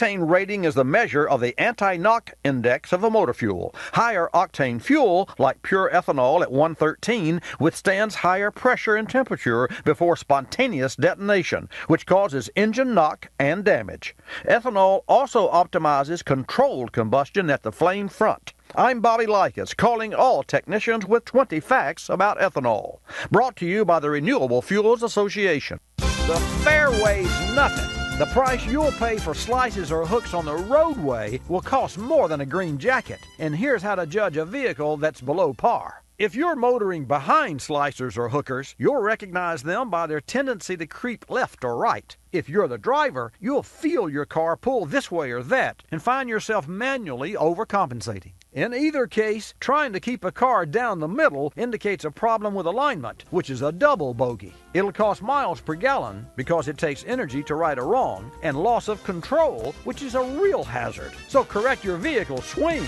octane rating is the measure of the anti-knock index of a motor fuel. Higher octane fuel, like pure ethanol at 113, withstands higher pressure and temperature before spontaneous detonation, which causes engine knock and damage. Ethanol also optimizes controlled combustion at the flame front. I'm Bobby Likis, calling all technicians with 20 facts about ethanol. Brought to you by the Renewable Fuels Association. The fairway's nothing. The price you'll pay for slices or hooks on the roadway will cost more than a green jacket. And here's how to judge a vehicle that's below par. If you're motoring behind slicers or hookers, you'll recognize them by their tendency to creep left or right. If you're the driver, you'll feel your car pull this way or that and find yourself manually overcompensating. In either case, trying to keep a car down the middle indicates a problem with alignment, which is a double bogey. It'll cost miles per gallon because it takes energy to right a wrong, and loss of control, which is a real hazard. So correct your vehicle's swing.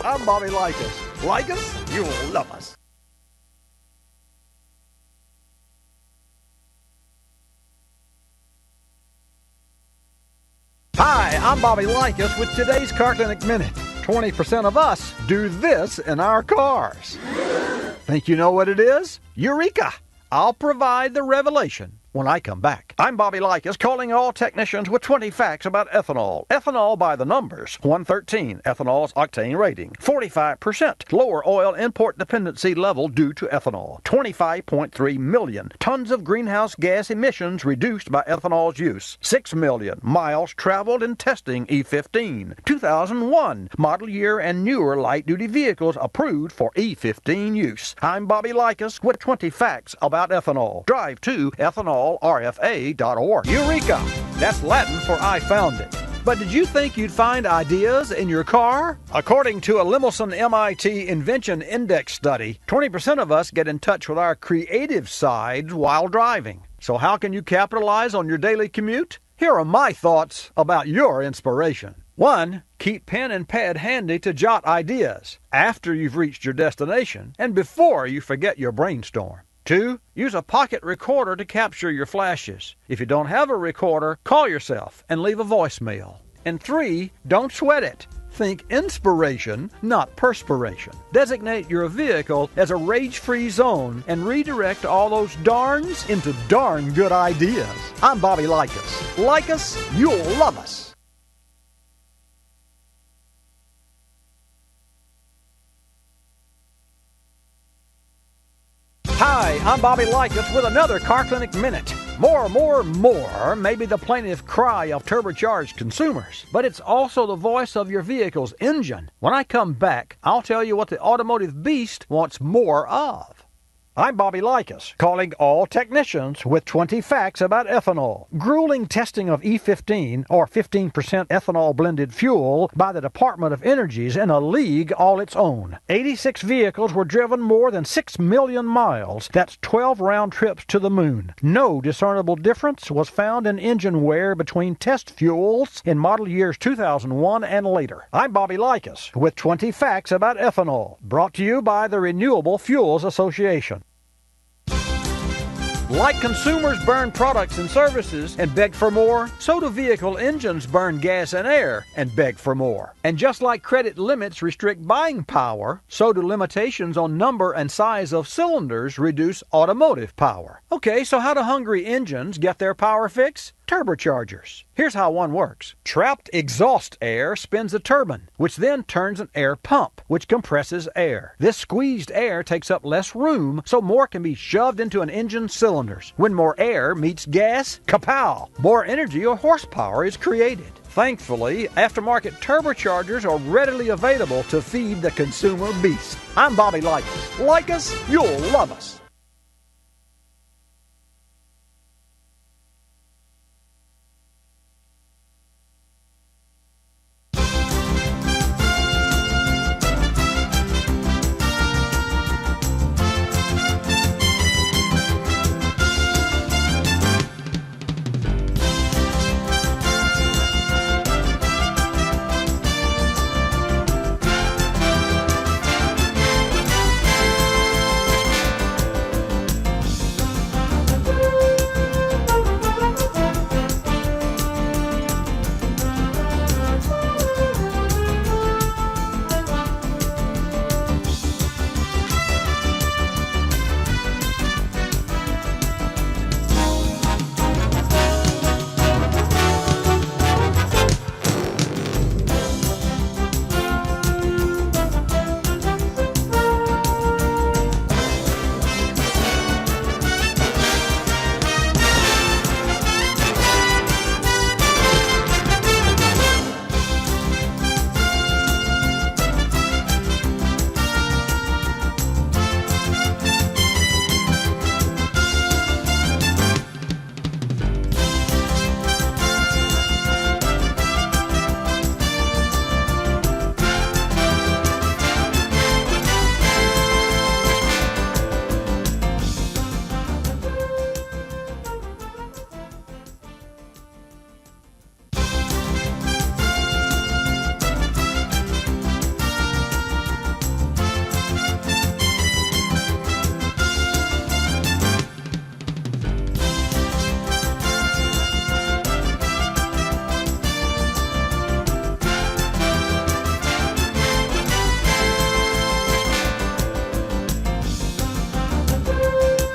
I'm Bobby Likis. Like us? You will love us. Hi, I'm Bobby Likis with today's Car Clinic Minute. 20% of us do this in our cars. Think you know what it is? Eureka! I'll provide the revelation when I come back. I'm Bobby Likis, calling all technicians with 20 facts about ethanol. Ethanol by the numbers. 113, ethanol's octane rating. 45% lower oil import dependency level due to ethanol. 25.3 million tons of greenhouse gas emissions reduced by ethanol's use. 6 million miles traveled in testing E15. 2001 model year and newer light-duty vehicles approved for E15 use. I'm Bobby Likis with 20 facts about ethanol. Drive to ethanolrfa.org. Eureka! That's Latin for I found it. But did you think you'd find ideas in your car? According to a Lemelson MIT Invention Index study, 20% of us get in touch with our creative sides while driving. So how can you capitalize on your daily commute? Here are my thoughts about your inspiration. 1. Keep pen and pad handy to jot ideas after you've reached your destination and before you forget your brainstorm. 2. Use a pocket recorder to capture your flashes. If you don't have a recorder, call yourself and leave a voicemail. And 3. Don't sweat it. Think inspiration, not perspiration. Designate your vehicle as a rage-free zone and redirect all those darns into darn good ideas. I'm Bobby Likis. Like us, you'll love us. Hi, I'm Bobby Likis with another Car Clinic Minute. More may be the plaintive cry of turbocharged consumers, but it's also the voice of your vehicle's engine. When I come back, I'll tell you what the automotive beast wants more of. I'm Bobby Likis, calling all technicians with 20 facts about ethanol. Grueling testing of E15, or 15% ethanol blended fuel, by the Department of Energy is in a league all its own. 86 vehicles were driven more than 6 million miles. That's 12 round trips to the moon. No discernible difference was found in engine wear between test fuels in model years 2001 and later. I'm Bobby Likis with 20 facts about ethanol, brought to you by the Renewable Fuels Association. Like consumers burn products and services and beg for more, so do vehicle engines burn gas and air and beg for more. And just like credit limits restrict buying power, so do limitations on number and size of cylinders reduce automotive power. Okay, so how do hungry engines get their power fix? Turbochargers. Here's how one works. Trapped exhaust air spins a turbine, which then turns an air pump, which compresses air. This squeezed air takes up less room, so more can be shoved into an engine's cylinders. When more air meets gas, kapow! More energy or horsepower is created. Thankfully, aftermarket turbochargers are readily available to feed the consumer beast. I'm Bobby Likis. Like us, you'll love us.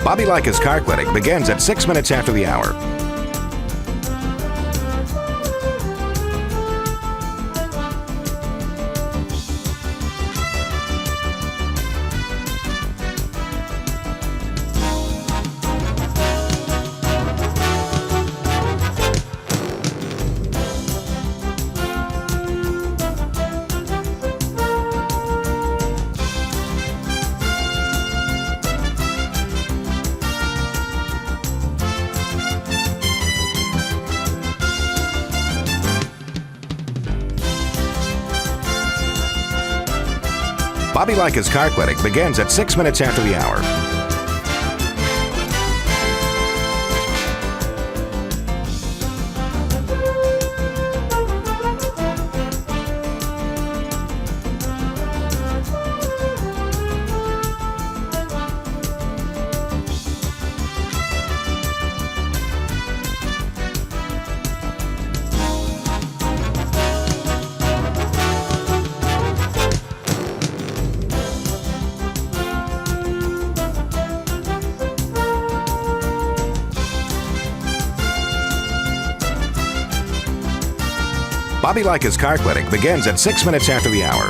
Bobby Likis Car Clinic begins at 6 minutes after the hour. Bobby Likis Car Clinic begins at 6 minutes after the hour. Bobby Likis Car Clinic begins at 6 minutes after the hour.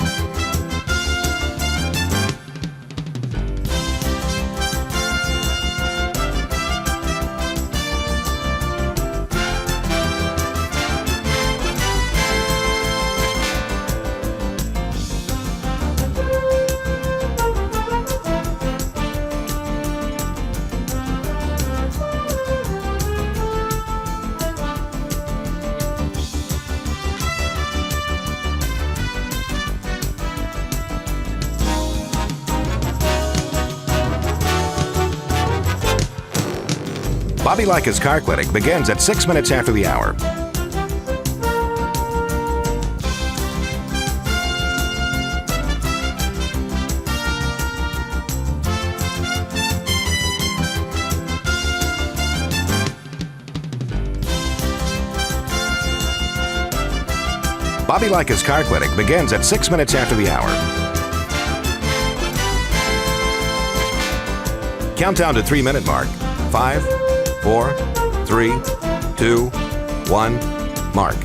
Bobby Likis Car Clinic begins at 6 minutes after the hour. Bobby Likis Car Clinic begins at 6 minutes after the hour. Countdown to 3-minute mark. 5, 4, 3, 2, 1, mark.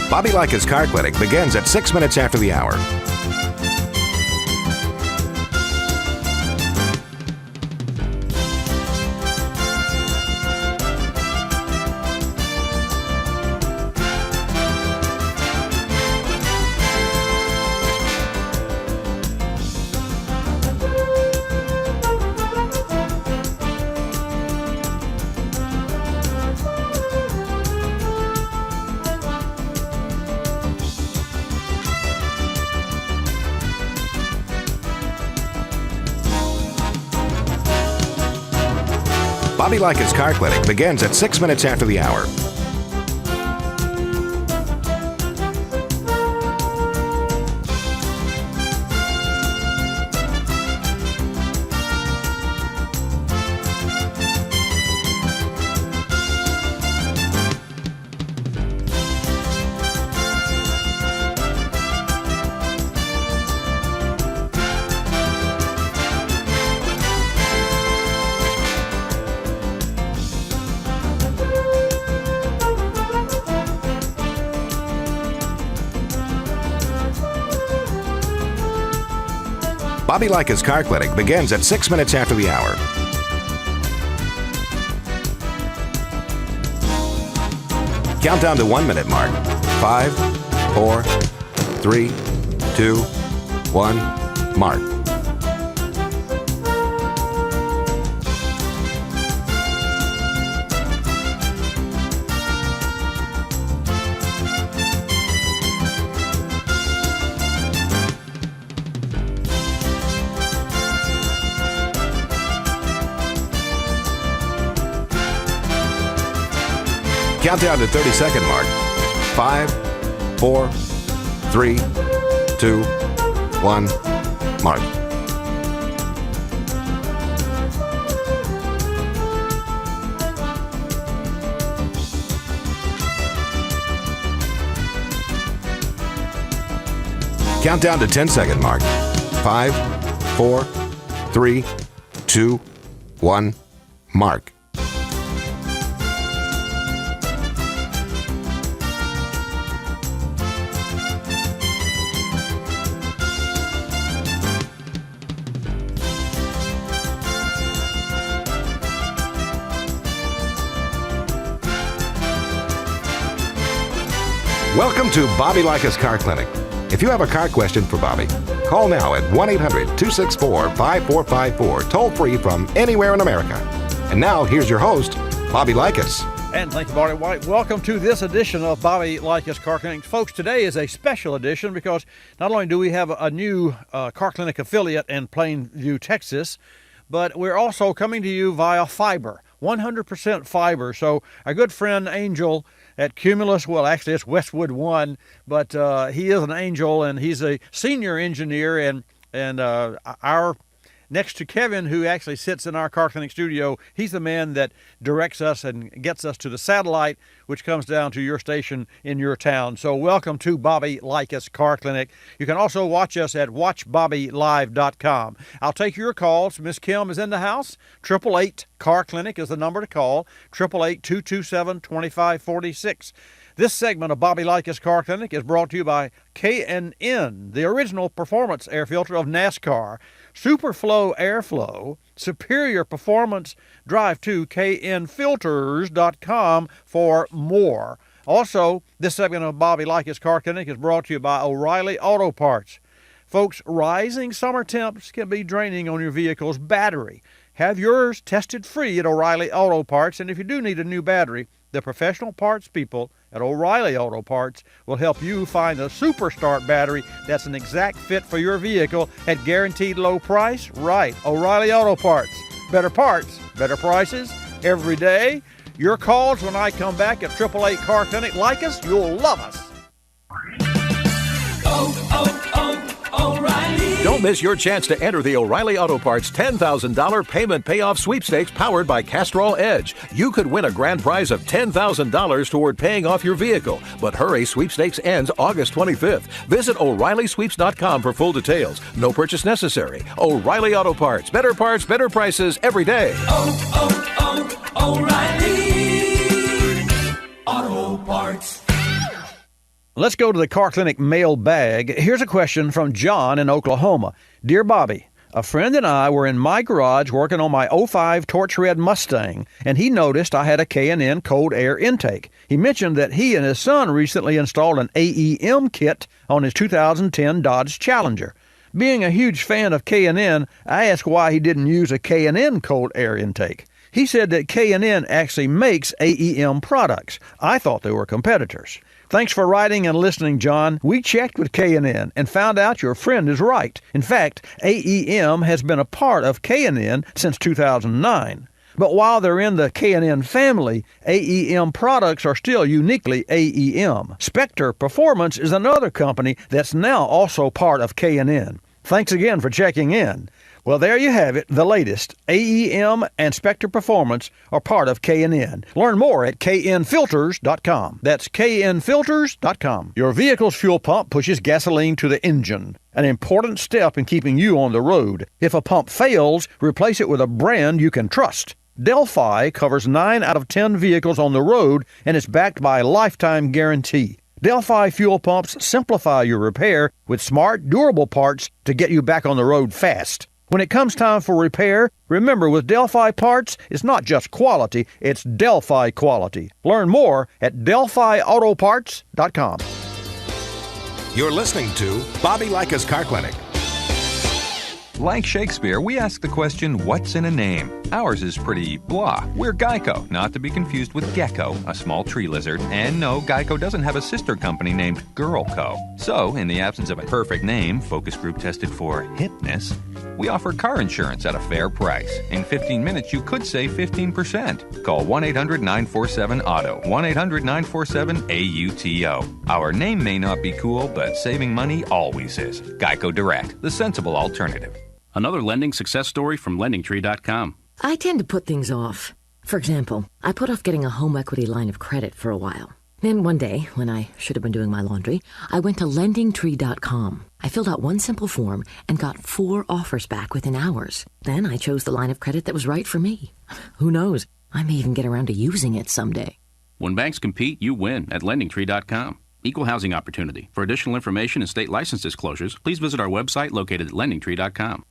Bobby Likis Car Clinic begins at 6 minutes after the hour. Bobby Likis Car Clinic begins at 6 minutes after the hour. Bobby Likis Car Clinic begins at 6 minutes after the hour. Countdown to 1-minute mark. 5, 4, 3, 2, 1, mark. Countdown to 30-second mark. 5, 4, 3, 2, 1, mark. Countdown to 10-second mark. 5, 4, 3, 2, 1, mark. Welcome to Bobby Likis Car Clinic. If you have a car question for Bobby, call now at 1-800-264-5454, toll free from anywhere in America. And now, here's your host, Bobby Likis. And thank you, Barney White. Welcome to this edition of Bobby Likis Car Clinic. Folks, today is a special edition because not only do we have a new car clinic affiliate in Plainview, Texas, but we're also coming to you via fiber, 100% fiber. So our good friend Angel at Cumulus, well, actually it's Westwood One, but he is an Angel and he's a senior engineer, and our next to Kevin, who actually sits in our car clinic studio, he's the man that directs us and gets us to the satellite, which comes down to your station in your town. So welcome to Bobby Likis Car Clinic. You can also watch us at watchbobbylive.com. I'll take your calls. Miss Kim is in the house. 888 Car Clinic is the number to call. 888-227-2546. This segment of Bobby Likis Car Clinic is brought to you by K&N, the original performance air filter of NASCAR. Superflow Airflow, superior performance. Drive to knfilters.com for more. Also, this segment of Bobby Likis Car Clinic is brought to you by O'Reilly Auto Parts. Folks, rising summer temps can be draining on your vehicle's battery. Have yours tested free at O'Reilly Auto Parts, and if you do need a new battery, the professional parts people at O'Reilly Auto Parts will help you find a Super Start battery that's an exact fit for your vehicle at guaranteed low price. Right, O'Reilly Auto Parts. Better parts, better prices, every day. Your calls when I come back at 888 Car Clinic. Like us, you'll love us. O'Reilly. Don't miss your chance to enter the O'Reilly Auto Parts $10,000 payment payoff sweepstakes powered by Castrol Edge. You could win a grand prize of $10,000 toward paying off your vehicle. But hurry, sweepstakes ends August 25th. Visit O'ReillySweeps.com for full details. No purchase necessary. O'Reilly Auto Parts. Better parts, better prices every day. O'Reilly Auto Parts. Let's go to the Car Clinic mail bag. Here's a question from John in Oklahoma. Dear Bobby, a friend and I were in my garage working on my 05 Torch Red Mustang, and he noticed I had a K&N cold air intake. He mentioned that he and his son recently installed an AEM kit on his 2010 Dodge Challenger. Being a huge fan of K&N, I asked why he didn't use a K&N cold air intake. He said that K&N actually makes AEM products. I thought they were competitors. Thanks for writing and listening, John. We checked with K&N and found out your friend is right. In fact, AEM has been a part of K&N since 2009. But while they're in the K&N family, AEM products are still uniquely AEM. Spectre Performance is another company that's now also part of K&N. Thanks again for checking in. Well, there you have it, the latest. AEM and Spectre Performance are part of K&N. Learn more at knfilters.com. That's knfilters.com. Your vehicle's fuel pump pushes gasoline to the engine, an important step in keeping you on the road. If a pump fails, replace it with a brand you can trust. Delphi covers 9 out of 10 vehicles on the road and is backed by a lifetime guarantee. Delphi fuel pumps simplify your repair with smart, durable parts to get you back on the road fast. When it comes time for repair, remember with Delphi parts, it's not just quality, it's Delphi quality. Learn more at DelphiAutoparts.com. You're listening to Bobby Likis Car Clinic. Like Shakespeare, we ask the question, what's in a name? Ours is pretty blah. We're Geico, not to be confused with Gecko, a small tree lizard. And no, Geico doesn't have a sister company named Girl Co. So, in the absence of a perfect name, focus group tested for hipness, We offer car insurance at a fair price. In 15 minutes, you could save 15%. Call 1-800-947-AUTO, 1-800-947-AUTO. Our name may not be cool, but saving money always is. Geico Direct, the sensible alternative. Another lending success story from LendingTree.com. I tend to put things off. For example, I put off getting a home equity line of credit for a while. Then one day, when I should have been doing my laundry, I went to LendingTree.com. I filled out one simple form and got 4 offers back within hours. Then I chose the line of credit that was right for me. Who knows? I may even get around to using it someday. When banks compete, you win at LendingTree.com. Equal housing opportunity. For additional information and state license disclosures, please visit our website located at LendingTree.com.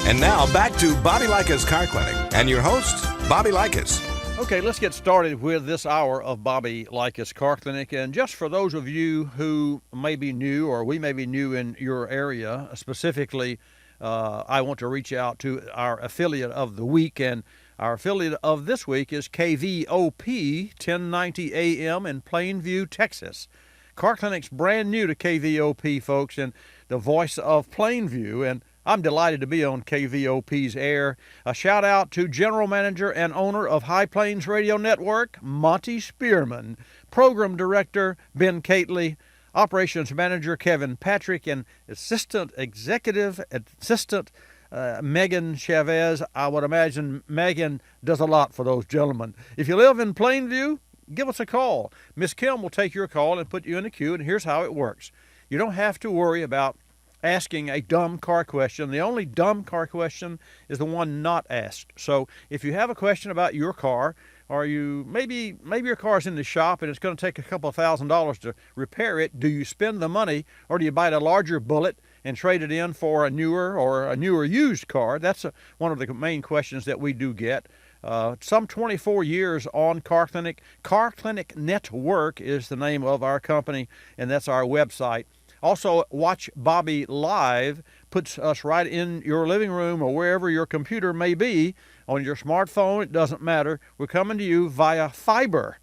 And now back to Bobby Likis Car Clinic and your host, Bobby Likis. Okay, let's get started with this hour of Bobby Likis Car Clinic. And just for those of you who may be new, or we may be new in your area, specifically, I want to reach out to our affiliate of the week. And our affiliate of this week is KVOP 1090 AM in Plainview, Texas. Car Clinic's brand new to KVOP, folks, and the voice of Plainview. And I'm delighted to be on KVOP's air. A shout out to General Manager and owner of High Plains Radio Network, Monty Spearman, Program Director Ben Cately, Operations Manager Kevin Patrick, and Assistant Executive Assistant Megan Chavez. I would imagine Megan does a lot for those gentlemen. If you live in Plainview, give us a call. Miss Kim will take your call and put you in the queue, and here's how it works. You don't have to worry about asking a dumb car question. The only dumb car question is the one not asked. So if you have a question about your car, or maybe your car's in the shop and it's going to take a couple of $1,000s to repair it, do you spend the money or do you bite a larger bullet and trade it in for a newer used car? That's one of the main questions that we do get. Some 24 years on Car Clinic. Car Clinic Network is the name of our company, and that's our website. Also, Watch Bobby Live puts us right in your living room or wherever your computer may be. On your smartphone, it doesn't matter. We're coming to you via fiber,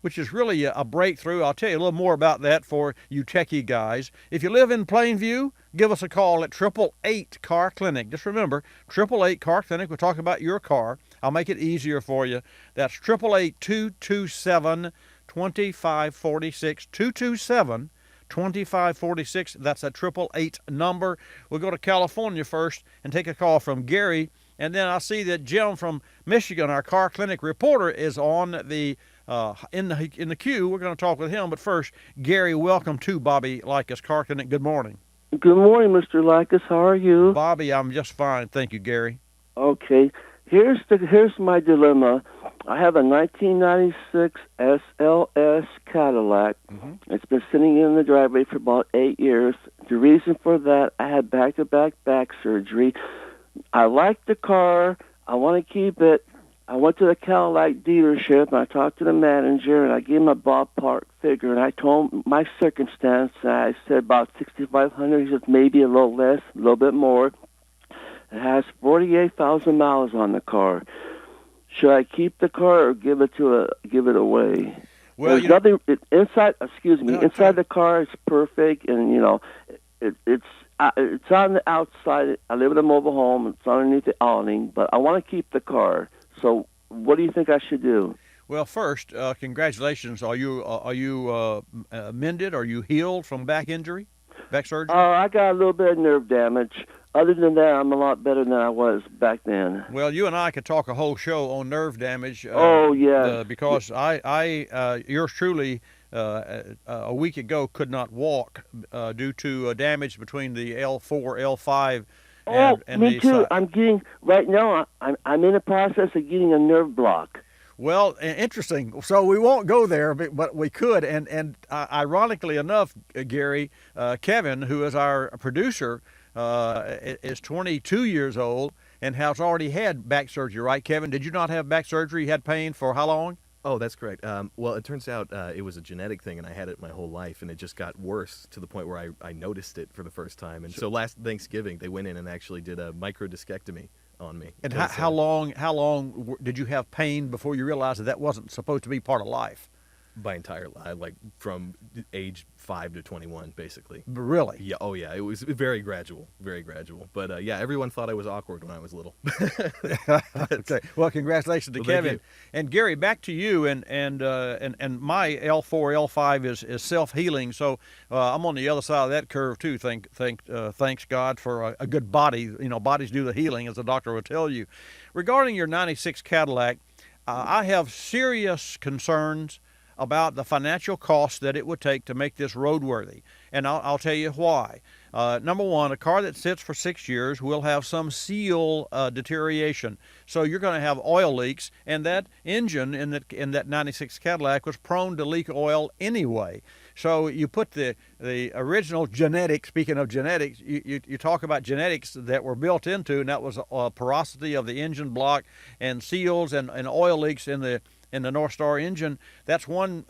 which is really a breakthrough. I'll tell you a little more about that for you techie guys. If you live in Plainview, give us a call at 888 Car Clinic. Just remember, 888 Car Clinic. We'll talk about your car. I'll make it easier for you. That's 888-227-2546, 227-2546. That's a 888 number. We'll go to California first and take a call from Gary. And then I see that Jim from Michigan, our Car Clinic reporter, is on the in the queue. We're going to talk with him. But first, Gary, welcome to Bobby Likis Car Clinic. Good morning. Good morning, Mr. Likis. How are you? Bobby, I'm just fine. Thank you, Gary. Okay. Here's my dilemma. I have a 1996 SLS Cadillac. Mm-hmm. It's been sitting in the driveway for about 8 years. The reason for that, I had back-to-back back surgery. I like the car. I want to keep it. I went to the Cadillac dealership, and I talked to the manager, and I gave him a ballpark figure, and I told him my circumstance. I said about $6,500. He said maybe a little less, a little bit more. It has 48,000 miles on the car. Should I keep the car or give it away? Well, there's nothing inside. Inside the car is perfect, and it's on the outside. I live in a mobile home. It's underneath the awning, but I want to keep the car. So, what do you think I should do? Well, first, congratulations. Are you mended? Are you healed from back injury, back surgery? I got a little bit of nerve damage. Other than that, I'm a lot better than I was back then. Well, you and I could talk a whole show on nerve damage. Because yours truly, a week ago, could not walk due to damage between the L4, L5. And me too. I'm in the process of getting a nerve block. Well, interesting. So we won't go there, but we could. And ironically enough, Gary, Kevin, who is our producer, is 22 years old and has already had back surgery, right, Kevin? Did you not have back surgery? You had pain for how long? Oh, that's correct. Well, it turns out it was a genetic thing, and I had it my whole life, and it just got worse to the point where I noticed it for the first time. And so last Thanksgiving, they went in and actually did a microdiscectomy on me. And how long did you have pain before you realized that wasn't supposed to be part of life? my entire life, like from age 5 to 21, basically. Really? Yeah. Oh, yeah. It was very gradual, very gradual. But yeah, everyone thought I was awkward when I was little. Okay. Well, congratulations to Well, thank Kevin you. and Gary. Back to you. And my L4 L5 is self healing, so I'm on the other side of that curve too. Thanks God for a good body. You know, bodies do the healing, as the doctor will tell you. Regarding your '96 Cadillac, I have serious concerns about the financial cost that it would take to make this roadworthy, and I'll tell you why. Number one, a car that sits for 6 years will have some seal deterioration, so you're going to have oil leaks, and that engine in that '96 Cadillac was prone to leak oil anyway. So you put the original genetics. Speaking of genetics, you talk about genetics that were built into, and that was porosity of the engine block and seals and oil leaks in the North Star engine. That's one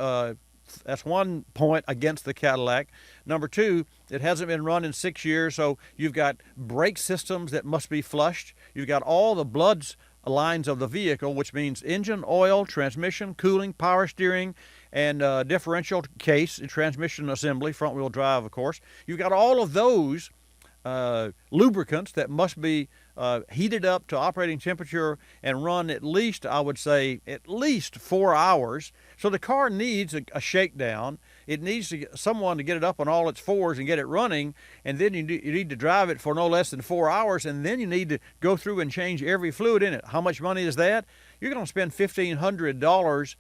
point against the Cadillac. Number two, it hasn't been run in 6 years, so you've got brake systems that must be flushed. You've got all the bloods lines of the vehicle, which means engine, oil, transmission, cooling, power steering, and differential case, transmission assembly, front wheel drive, of course. You've got all of those lubricants that must be heated up to operating temperature and run at least, I would say, at least 4 hours. So the car needs a shakedown. It needs someone to get it up on all its fours and get it running, and then you need to drive it for no less than 4 hours, and then you need to go through and change every fluid in it. How much money is that? You're going to spend $1,500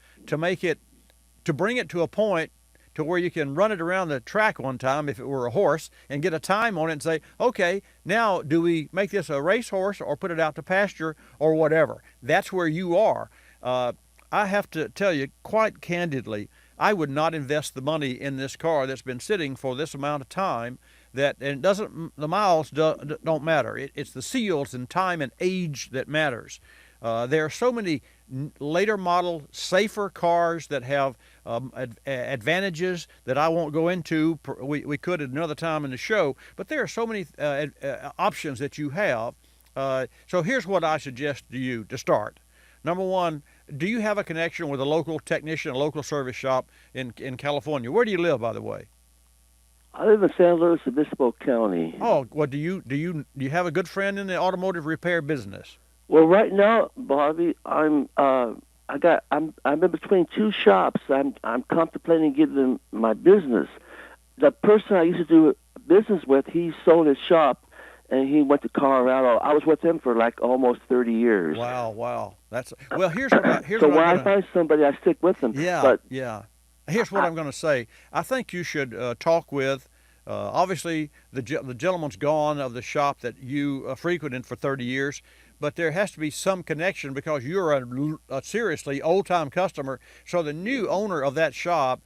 to bring it to a point to where you can run it around the track one time if it were a horse and get a time on it and say, okay, now do we make this a racehorse or put it out to pasture or whatever? That's where you are. I have to tell you quite candidly, I would not invest the money in this car that's been sitting for this amount of time. And it doesn't, the miles don't matter. It's the seals and time and age that matters. There are so many later model, safer cars that have advantages that I won't go into. We could at another time in the show, but there are so many options that you have. So here's what I suggest to you to start. Number one, do you have a connection with a local technician, a local service shop in California? Where do you live, by the way? I live in San Luis Obispo County. Oh, well, do you have a good friend in the automotive repair business? Well, right now, Bobby, I'm in between two shops. I'm contemplating giving them my business. The person I used to do business with, he sold his shop, and he went to Colorado. I was with him for like almost 30 years. Wow. Here's what so when I find somebody, I stick with them. Yeah. Here's what I'm going to say. I think you should talk with. Obviously, the gentleman's gone of the shop that you frequented for 30 years, but there has to be some connection because you're a seriously old-time customer. So the new owner of that shop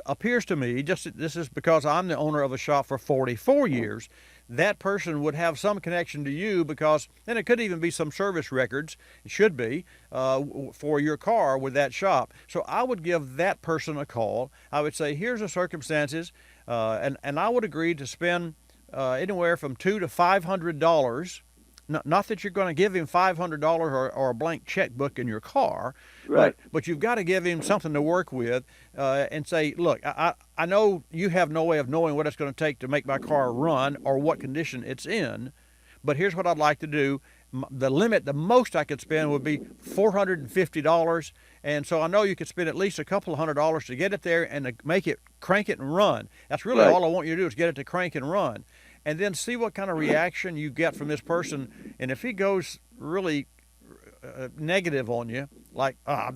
appears to me, this is because I'm the owner of a shop for 44 years, that person would have some connection to you because, and it could even be some service records, it should be, for your car with that shop. So I would give that person a call. I would say, here's the circumstances, and I would agree to spend anywhere from $200 to $500. Not that you're going to give him $500 or a blank checkbook in your car, right. but you've got to give him something to work with and say, look, I know you have no way of knowing what it's going to take to make my car run or what condition it's in, but here's what I'd like to do. The most I could spend would be $450, and so I know you could spend at least a couple of $100 to get it there and to make it crank it and run. That's really all I want you to do is get it to crank and run. And then see what kind of reaction you get from this person. And if he goes really negative on you, like, I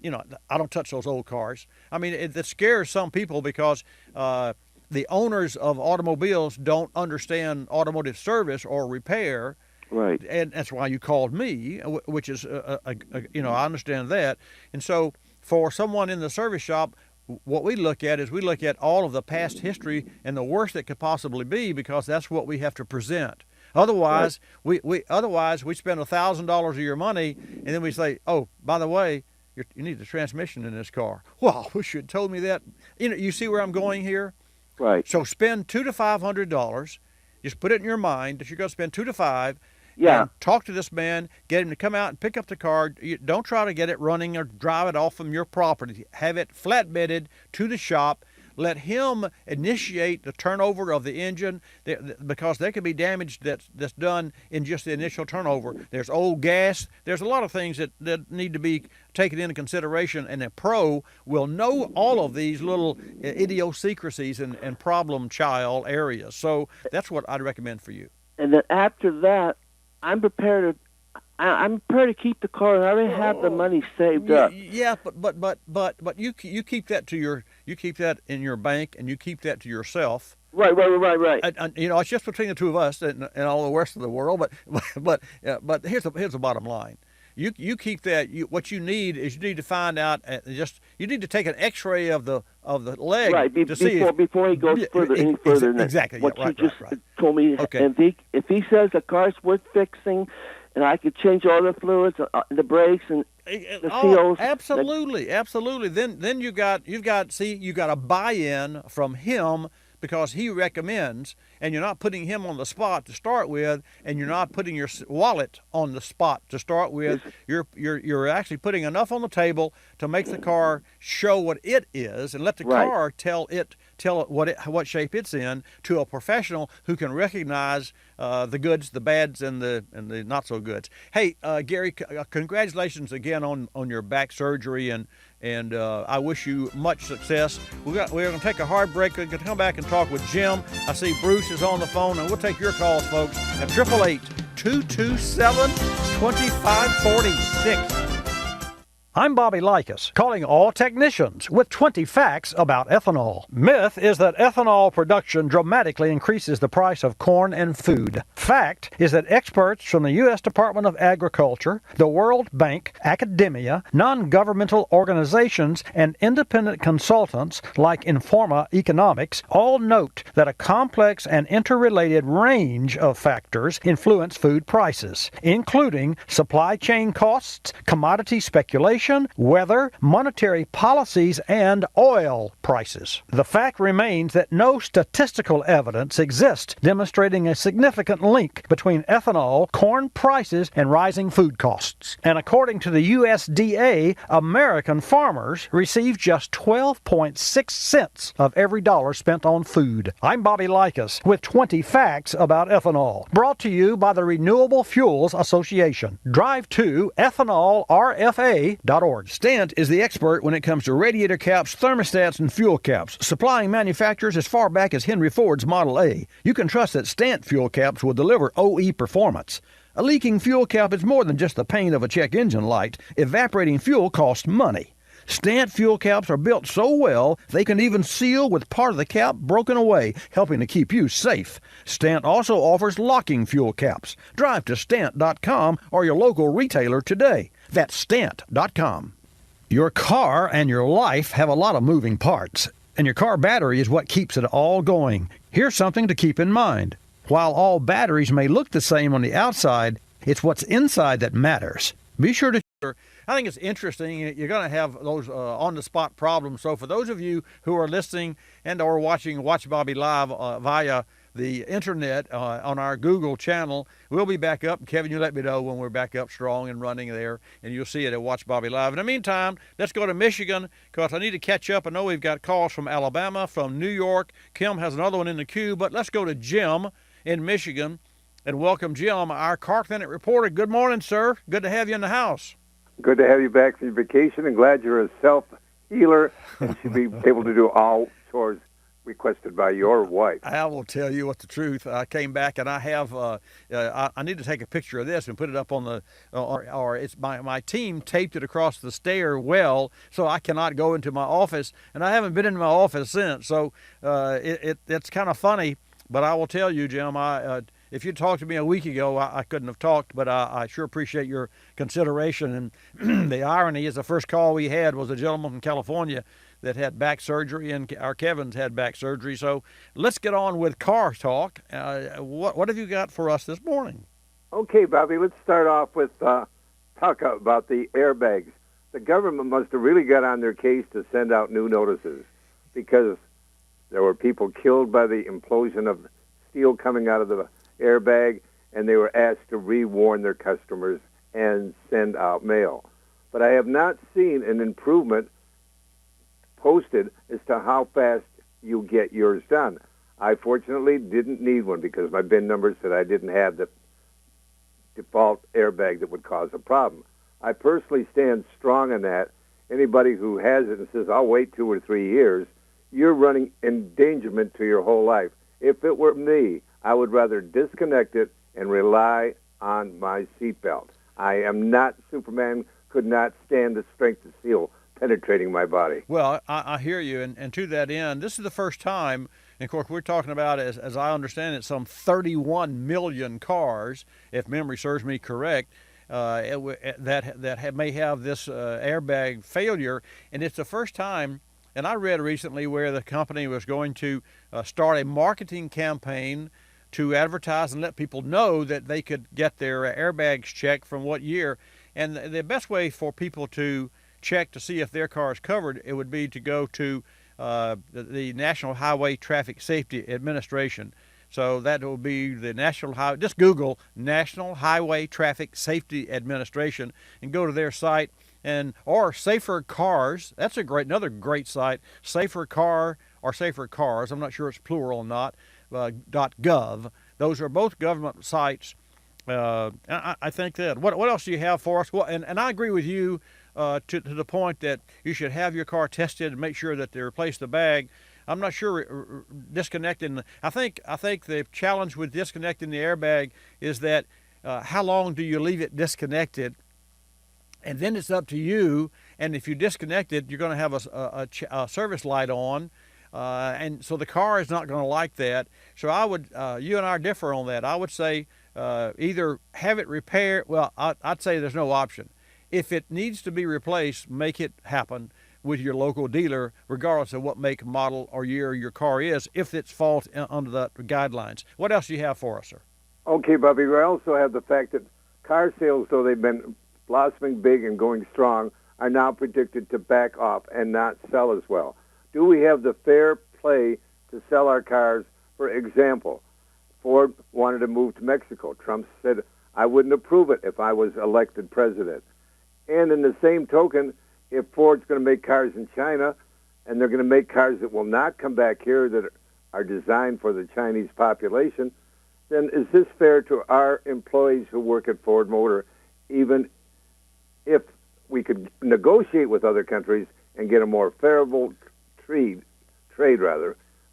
don't touch those old cars. I mean, it scares some people because the owners of automobiles don't understand automotive service or repair. Right. And that's why you called me, which is, I understand that. And so for someone in the service shop, what we look at is we look at all of the past history and the worst that could possibly be because that's what we have to present. Otherwise, we spend $1,000 of your money and then we say, oh, by the way, you need the transmission in this car. Well, I wish you had told me that. You see where I'm going here? Right. So spend $200 to $500. Just put it in your mind that you're going to spend $2 to $5. Yeah. And talk to this man, get him to come out and pick up the car. Don't try to get it running or drive it off from your property. Have it flatbedded to the shop. Let him initiate the turnover of the engine, because there can be damage that's done in just the initial turnover. There's old gas. There's a lot of things that need to be taken into consideration, and a pro will know all of these little idiosyncrasies and problem child areas. So that's what I'd recommend for you. And then after that, I'm prepared to keep the car, and I already have the money saved up. Yeah, but you keep that in your bank, and you keep that to yourself. Right. And, it's just between the two of us and all the rest of the world. But here's the bottom line. You keep that. What you need is you need to find out. You need to take an X-ray of the leg, right, to see before he goes any further. Exactly. What you just told me. Okay. And if he says the car's worth fixing, and I could change all the fluids, the brakes, and the seals. Absolutely. Then you got a buy-in from him, because he recommends, and you're not putting him on the spot to start with, and you're not putting your wallet on the spot to start with. You're actually putting enough on the table to make the car show what it is, and let the car tell it what shape it's in, to a professional who can recognize the goods, the bads, and the not so goods. Hey, Gary, congratulations again on your back surgery, and I wish you much success. We're going to take a hard break. We're going to come back and talk with Jim. I see Bruce is on the phone, and we'll take your calls, folks, at 888-227-2546. I'm Bobby Likis, calling all technicians with 20 facts about ethanol. Myth is that ethanol production dramatically increases the price of corn and food. Fact is that experts from the U.S. Department of Agriculture, the World Bank, academia, non-governmental organizations, and independent consultants like Informa Economics all note that a complex and interrelated range of factors influence food prices, including supply chain costs, commodity speculation, weather, monetary policies, and oil prices. The fact remains that no statistical evidence exists demonstrating a significant link between ethanol, corn prices, and rising food costs. And according to the USDA, American farmers receive just 12.6 cents of every dollar spent on food. I'm Bobby Likis with 20 facts about ethanol. Brought to you by the Renewable Fuels Association. Drive to ethanolrfa.org. Stant is the expert when it comes to radiator caps, thermostats, and fuel caps, supplying manufacturers as far back as Henry Ford's Model A. You can trust that Stant fuel caps will deliver OE performance. A leaking fuel cap is more than just the pain of a check engine light. Evaporating fuel costs money. Stant fuel caps are built so well, they can even seal with part of the cap broken away, helping to keep you safe. Stant also offers locking fuel caps. Drive to Stant.com or your local retailer today. That's Stant.com. Your car and your life have a lot of moving parts, and your car battery is what keeps it all going. Here's something to keep in mind. While all batteries may look the same on the outside, it's what's inside that matters. Be sure to... I think it's interesting. You're going to have those on-the-spot problems. So for those of you who are listening and or watching Watch Bobby Live via the internet on our Google channel, we'll be back up. Kevin, you let me know when we're back up strong and running there, and you'll see it at Watch Bobby Live. In the meantime, let's go to Michigan, because I need to catch up. I know we've got calls from Alabama, from New York. Kim has another one in the queue, but let's go to Jim in Michigan and welcome Jim, our car clinic reporter. Good morning, sir. Good to have you in the house. Good to have you back from your vacation, and glad you're a self-healer and should be able to do all chores requested by your wife. I will tell you what the truth. I came back and I have. I need to take a picture of this and put it up on the. Or it's my team taped it across the stairwell, so I cannot go into my office, and I haven't been in my office since. So it's kind of funny, but I will tell you, Jim. If you talked to me a week ago, I couldn't have talked, but I sure appreciate your consideration. And the irony is the first call we had was a gentleman from California that had back surgery, and our Kevin's had back surgery. So let's get on with car talk. What have you got for us this morning? Okay, Bobby, let's start off with talk about the airbags. The government must have really got on their case to send out new notices, because there were people killed by the implosion of steel coming out of the airbag, and they were asked to re-warn their customers and send out mail. But I have not seen an improvement posted as to how fast you get yours done. I fortunately didn't need one because my VIN number said I didn't have the default airbag that would cause a problem. I personally stand strong on that. Anybody who has it and says, I'll wait 2 or 3 years, you're running endangerment to your whole life. If it were me, I would rather disconnect it and rely on my seatbelt. I am not Superman, could not stand the strength of steel penetrating my body. Well, I hear you, and to that end, this is the first time, and of course we're talking about, as I understand it, some 31 million cars, if memory serves me correct, that may have this airbag failure, and it's the first time. And I read recently where the company was going to start a marketing campaign to advertise and let people know that they could get their airbags checked from what year. And the best way for people to check to see if their car is covered, it would be to go to the National Highway Traffic Safety Administration. So that will be the just Google National Highway Traffic Safety Administration and go to their site. Or Safer Cars, that's another great site, Safer Car or Safer Cars, I'm not sure it's plural or not, .gov. Those are both government sites. I think that. What else do you have for us? Well, and I agree with you to the point that you should have your car tested and make sure that they replace the bag. I'm not sure disconnecting. I think the challenge with disconnecting the airbag is that how long do you leave it disconnected? And then it's up to you. And if you disconnect it, you're going to have a service light on. And so the car is not going to like that. So I would, you and I differ on that. I would say either have it repaired. Well, I'd say there's no option. If it needs to be replaced, make it happen with your local dealer, regardless of what make, model, or year your car is, if it's falls under the guidelines. What else do you have for us, sir? Okay, Bubby. We also have the fact that car sales, though they've been blossoming big and going strong, are now predicted to back off and not sell as well. Do we have the fair play to sell our cars? For example, Ford wanted to move to Mexico. Trump said, I wouldn't approve it if I was elected president. And in the same token, if Ford's going to make cars in China and they're going to make cars that will not come back here that are designed for the Chinese population, then is this fair to our employees who work at Ford Motor, even if we could negotiate with other countries and get a more favorable trade?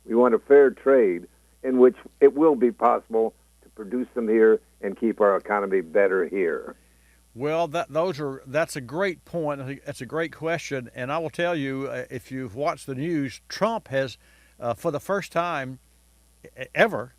We want a fair trade in which it will be possible to produce them here and keep our economy better here. Well, that's a great point. That's a great question, and I will tell you, if you've watched the news, Trump has, for the first time ever,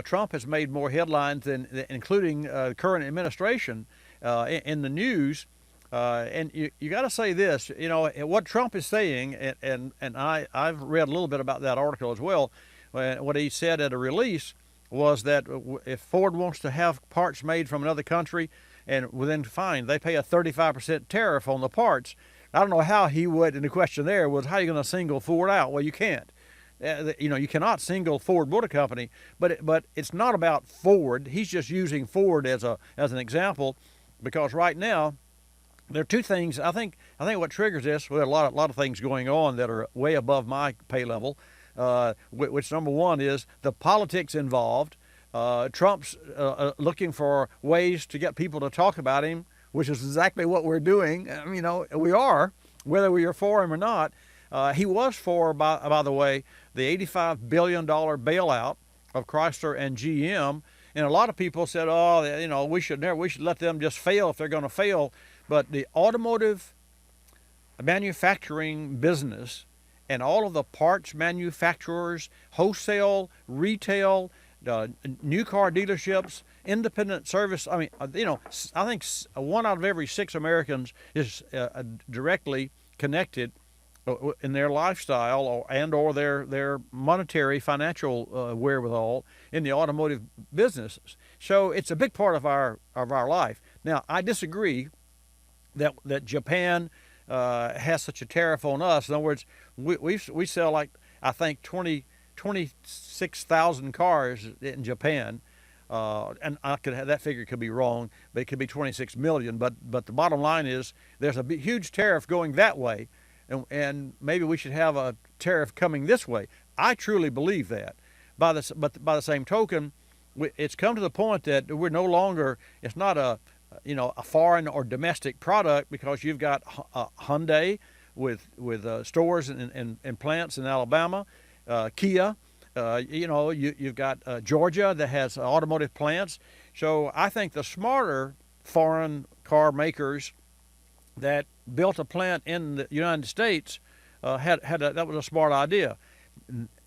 Trump has made more headlines including the current administration in the news. And you got to say this, what Trump is saying, and I've read a little bit about that article as well. What he said at a release was that if Ford wants to have parts made from another country, and then fine, they pay a 35% tariff on the parts. I don't know how he would, and the question there was, how are you going to single Ford out? Well, you can't. You cannot single Ford Motor Company, but it's not about Ford. He's just using Ford as an example, because right now there are two things. I think what triggers this, well, a lot of things going on that are way above my pay level. Which number one is the politics involved. Trump's looking for ways to get people to talk about him, which is exactly what we're doing. We are, whether we are for him or not. He was for, by the way, the $85 billion bailout of Chrysler and GM. And a lot of people said, we should let them just fail if they're going to fail. But the automotive manufacturing business and all of the parts manufacturers, wholesale, retail, new car dealerships, independent service. I think 1 out of every 6 Americans is directly connected in their lifestyle or their monetary financial wherewithal in the automotive businesses. So it's a big part of our life. Now, I disagree that Japan has such a tariff on us. In other words, we sell, like, I think 26,000 cars in Japan. and that figure could be wrong, but it could be 26 million. But the bottom line is there's a huge tariff going that way, and maybe we should have a tariff coming this way. I truly believe that. But by the same token, it's come to the point that we're no longer. It's not a foreign or domestic product, because you've got Hyundai with stores and plants in Alabama, Kia. You've got Georgia that has automotive plants. So I think the smarter foreign car makers that built a plant in the United States that was a smart idea.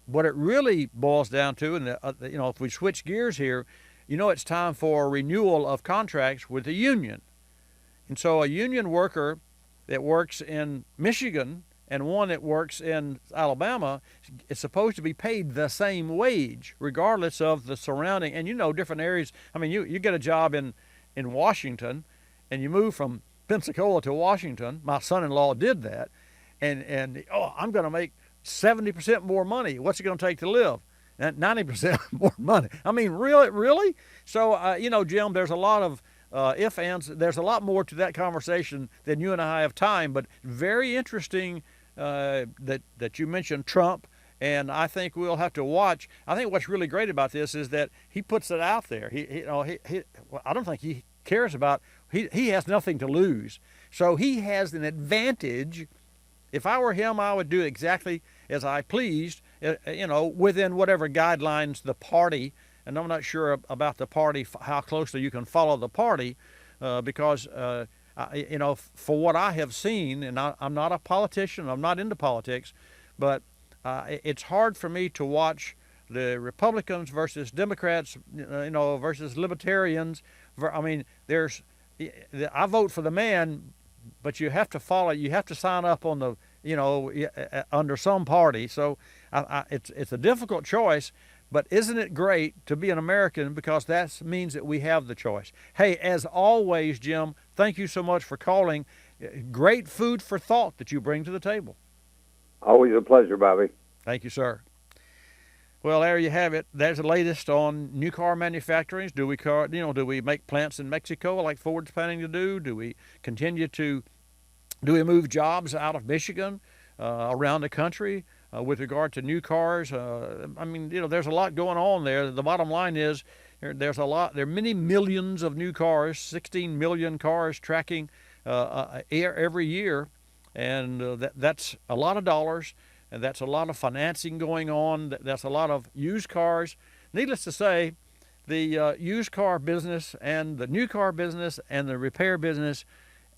What it really boils down to, and if we switch gears here, it's time for a renewal of contracts with the union. And so a union worker that works in Michigan and one that works in Alabama is supposed to be paid the same wage, regardless of the surrounding, and different areas. I mean, you get a job in Washington, and you move from Pensacola to Washington. My son-in-law did that, and I'm going to make 70% more money. What's it going to take to live? 90% more money. I mean, really? So, Jim, there's a lot of if, ands. There's a lot more to that conversation than you and I have time, but very interesting that you mentioned Trump, and I think we'll have to watch. I think what's really great about this is that he puts it out there. I don't think he cares about, he has nothing to lose. So he has an advantage. If I were him, I would do exactly as I pleased, within whatever guidelines the party, and I'm not sure about the party, how closely you can follow the party, because, for what I have seen, and I'm not a politician, I'm not into politics, but it's hard for me to watch the Republicans versus Democrats, versus Libertarians. I mean, I vote for the man, but you have to follow. You have to sign up on the, under some party. So it's a difficult choice. But isn't it great to be an American, because that means that we have the choice. Hey, as always, Jim, thank you so much for calling. Great food for thought that you bring to the table. Always a pleasure, Bobby. Thank you, sir. Well, there you have it. There's the latest on new car manufacturers. Do we make plants in Mexico like Ford's planning to do? Do we move jobs out of Michigan around the country with regard to new cars? There's a lot going on there. The bottom line is there are many millions of new cars, 16 million cars tracking every year, and that's a lot of dollars. And that's a lot of financing going on. That's a lot of used cars. Needless to say, the used car business and the new car business and the repair business,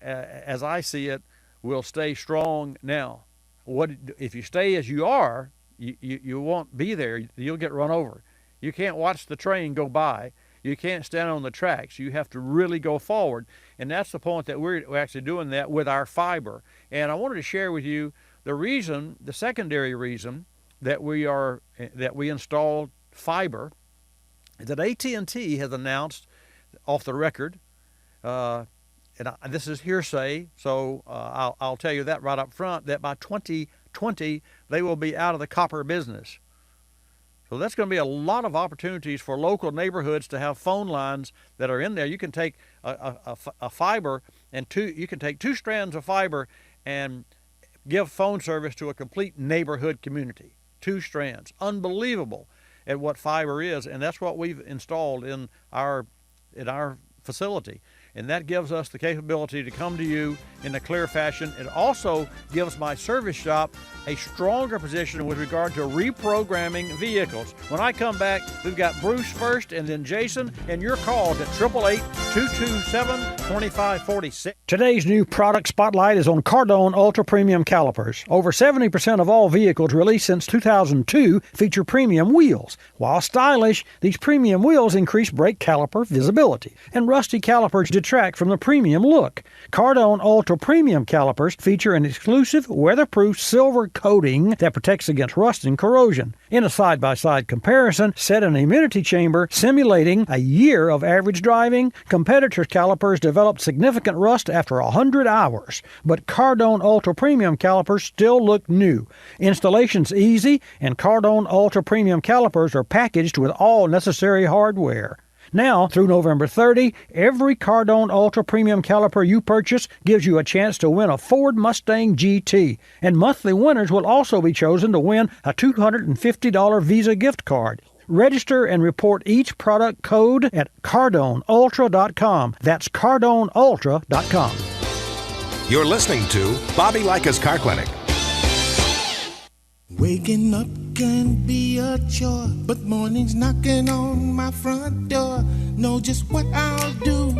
as I see it, will stay strong. Now, if you stay as you are, you won't be there. You'll get run over. You can't watch the train go by. You can't stand on the tracks. You have to really go forward. And that's the point that we're actually doing that with our fiber. And I wanted to share with you the secondary reason that we installed fiber is that AT&T has announced, off the record, and this is hearsay, so I'll tell you that right up front, that by 2020 they will be out of the copper business. So that's going to be a lot of opportunities for local neighborhoods to have phone lines that are in there. You can take a fiber and you can take 2 strands of fiber and give phone service to a complete neighborhood community. 2 strands. Unbelievable at what fiber is, and that's what we've installed in our facility. And that gives us the capability to come to you in a clear fashion. It also gives my service shop a stronger position with regard to reprogramming vehicles. When I come back, we've got Bruce first and then Jason, and your calls at 888-227-2546. Today's new product spotlight is on Cardone Ultra Premium Calipers. Over 70% of all vehicles released since 2002 feature premium wheels. While stylish, these premium wheels increase brake caliper visibility, and rusty calipers detract from the premium look. Cardone Ultra Premium Calipers feature an exclusive weatherproof silver coating that protects against rust and corrosion. In a side-by-side comparison, set in a humidity chamber simulating a year of average driving, competitors' calipers developed significant rust after 100 hours, but Cardone Ultra Premium calipers still look new. Installation's easy, and Cardone Ultra Premium calipers are packaged with all necessary hardware. Now, through November 30, every Cardone Ultra Premium caliper you purchase gives you a chance to win a Ford Mustang GT. And monthly winners will also be chosen to win a $250 Visa gift card. Register and report each product code at CardoneUltra.com. That's CardoneUltra.com. You're listening to Bobby Likis Car Clinic. Waking up can be a chore, but mornings knocking on my front door. Know just what I'll do.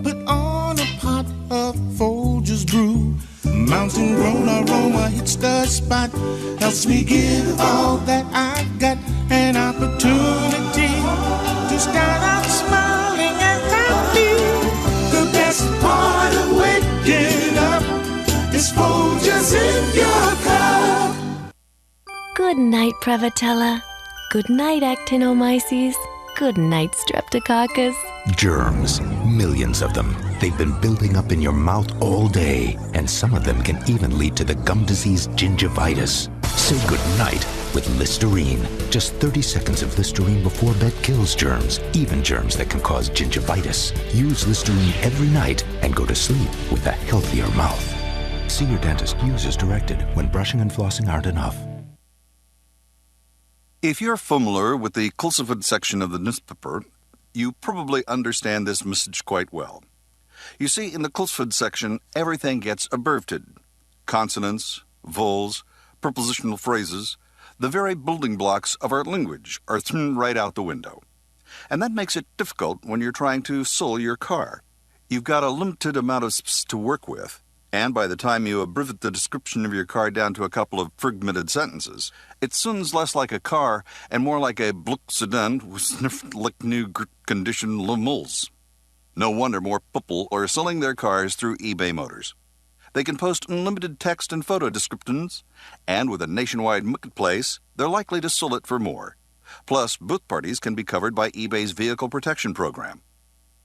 Put on a pot of Folgers brew. Mountain grown aroma hits the spot. Helps me give all that I've got. An opportunity to start out smiling and happy. The best part of waking up is Folgers in your cup. Good night, Prevotella. Good night, actinomyces. Good night, streptococcus. Germs, millions of them. They've been building up in your mouth all day, and some of them can even lead to the gum disease gingivitis. Say good night with Listerine. Just 30 seconds of Listerine before bed kills germs, even germs that can cause gingivitis. Use Listerine every night and go to sleep with a healthier mouth. See your dentist. Use as directed when brushing and flossing aren't enough. If you're familiar with the Kulseford section of the newspaper, you probably understand this message quite well. You see, in the Kulseford section, everything gets abbreviated. Consonants, vowels, prepositional phrases, the very building blocks of our language are thrown right out the window. And that makes it difficult when you're trying to sell your car. You've got a limited amount of space to work with, and by the time you abbreviate the description of your car down to a couple of fragmented sentences, it sounds less like a car and more like a Bluck sedan with sniffed like new condition lemurs. No wonder more people are selling their cars through eBay Motors. They can post unlimited text and photo descriptions, and with a nationwide marketplace, they're likely to sell it for more. Plus, both parties can be covered by eBay's Vehicle Protection Program.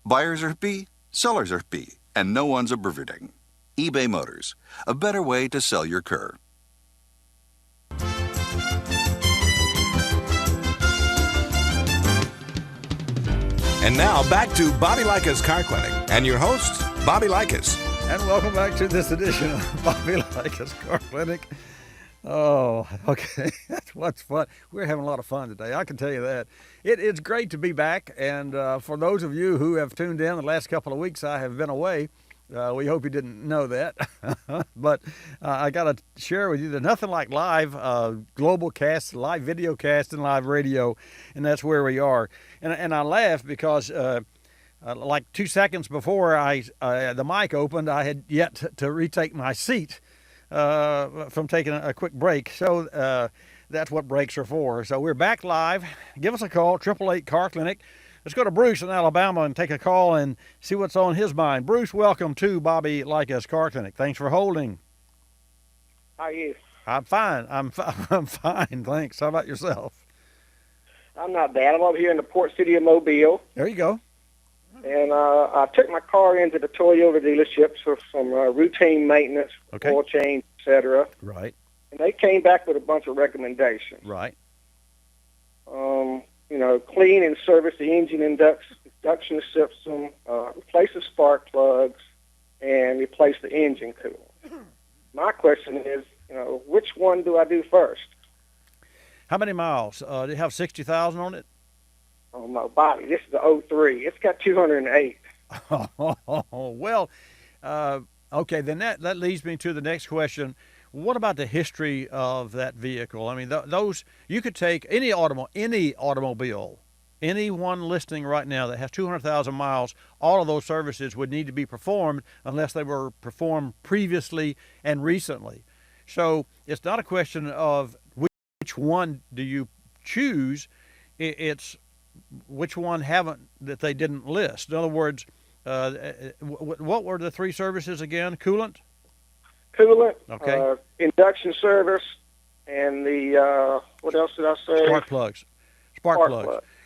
Buyers are happy, sellers are happy, and no one's abbreviating. eBay Motors, a better way to sell your car. And now back to Bobby Likis Car Clinic and your host, Bobby Likis. And welcome back to this edition of Bobby Likis Car Clinic. Oh, okay. That's what's fun. We're having a lot of fun today. I can tell you that. It's great to be back. And for those of you who have tuned in the last couple of weeks, I have been away. We hope you didn't know that. But I got to share with you that nothing like live global cast, live video cast, and live radio. And that's where we are. And I laugh because like 2 seconds before the mic opened, I had yet to retake my seat from taking a quick break. So that's what breaks are for. So we're back live. Give us a call, 888 Car Clinic. Let's go to Bruce in Alabama and take a call and see what's on his mind. Bruce, welcome to Bobby Likis Car Clinic. Thanks for holding. How are you? I'm fine. I'm fine, thanks. How about yourself? I'm not bad. I'm over here in the port city of Mobile. There you go. And I took my car into the Toyota dealerships for some routine maintenance, oil change, etc. Right. And they came back with a bunch of recommendations. Right. Clean and service the engine induction system, replace the spark plugs, and replace the engine coolant. My question is, which one do I do first? How many miles? Do you have 60,000 on it? On my body. This is the 03. It's got 208. Well, okay, then that leads me to the next question. What about the history of that vehicle? I mean, those you could take any automobile, any one listing right now that has 200,000 miles, all of those services would need to be performed unless they were performed previously and recently. So it's not a question of which one do you choose, it's which one that they didn't list. In other words, what were the three services again? Coolant, okay. Induction service, and the what else did I say? Spark plugs.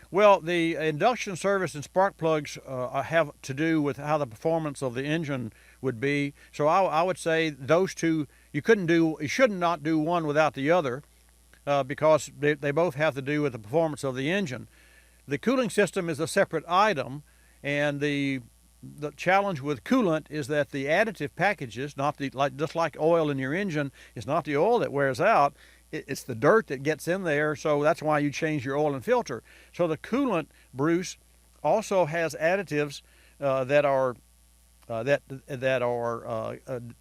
Well, the induction service and spark plugs have to do with how the performance of the engine would be. So I would say those two you should not do one without the other, because they both have to do with the performance of the engine. The cooling system is a separate item, and the challenge with coolant is that the additive packages, just like oil in your engine, it's not the oil that wears out, it's the dirt that gets in there, so that's why you change your oil and filter. So the coolant, Bruce, also has additives that are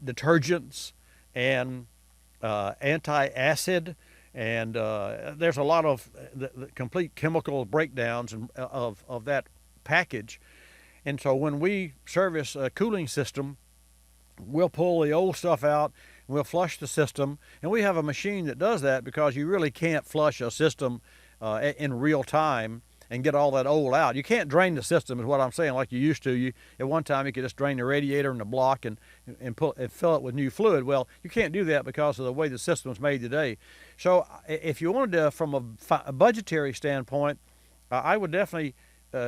detergents and anti-acid, and there's a lot of the complete chemical breakdowns of that package. And so when we service a cooling system, we'll pull the old stuff out, we'll flush the system, and we have a machine that does that because you really can't flush a system in real time and get all that old out. You can't drain the system is what I'm saying like you used to. At one time you could just drain the radiator and the block and fill it with new fluid. Well, you can't do that because of the way the system's made today. So if you wanted to, from a budgetary standpoint, I would definitely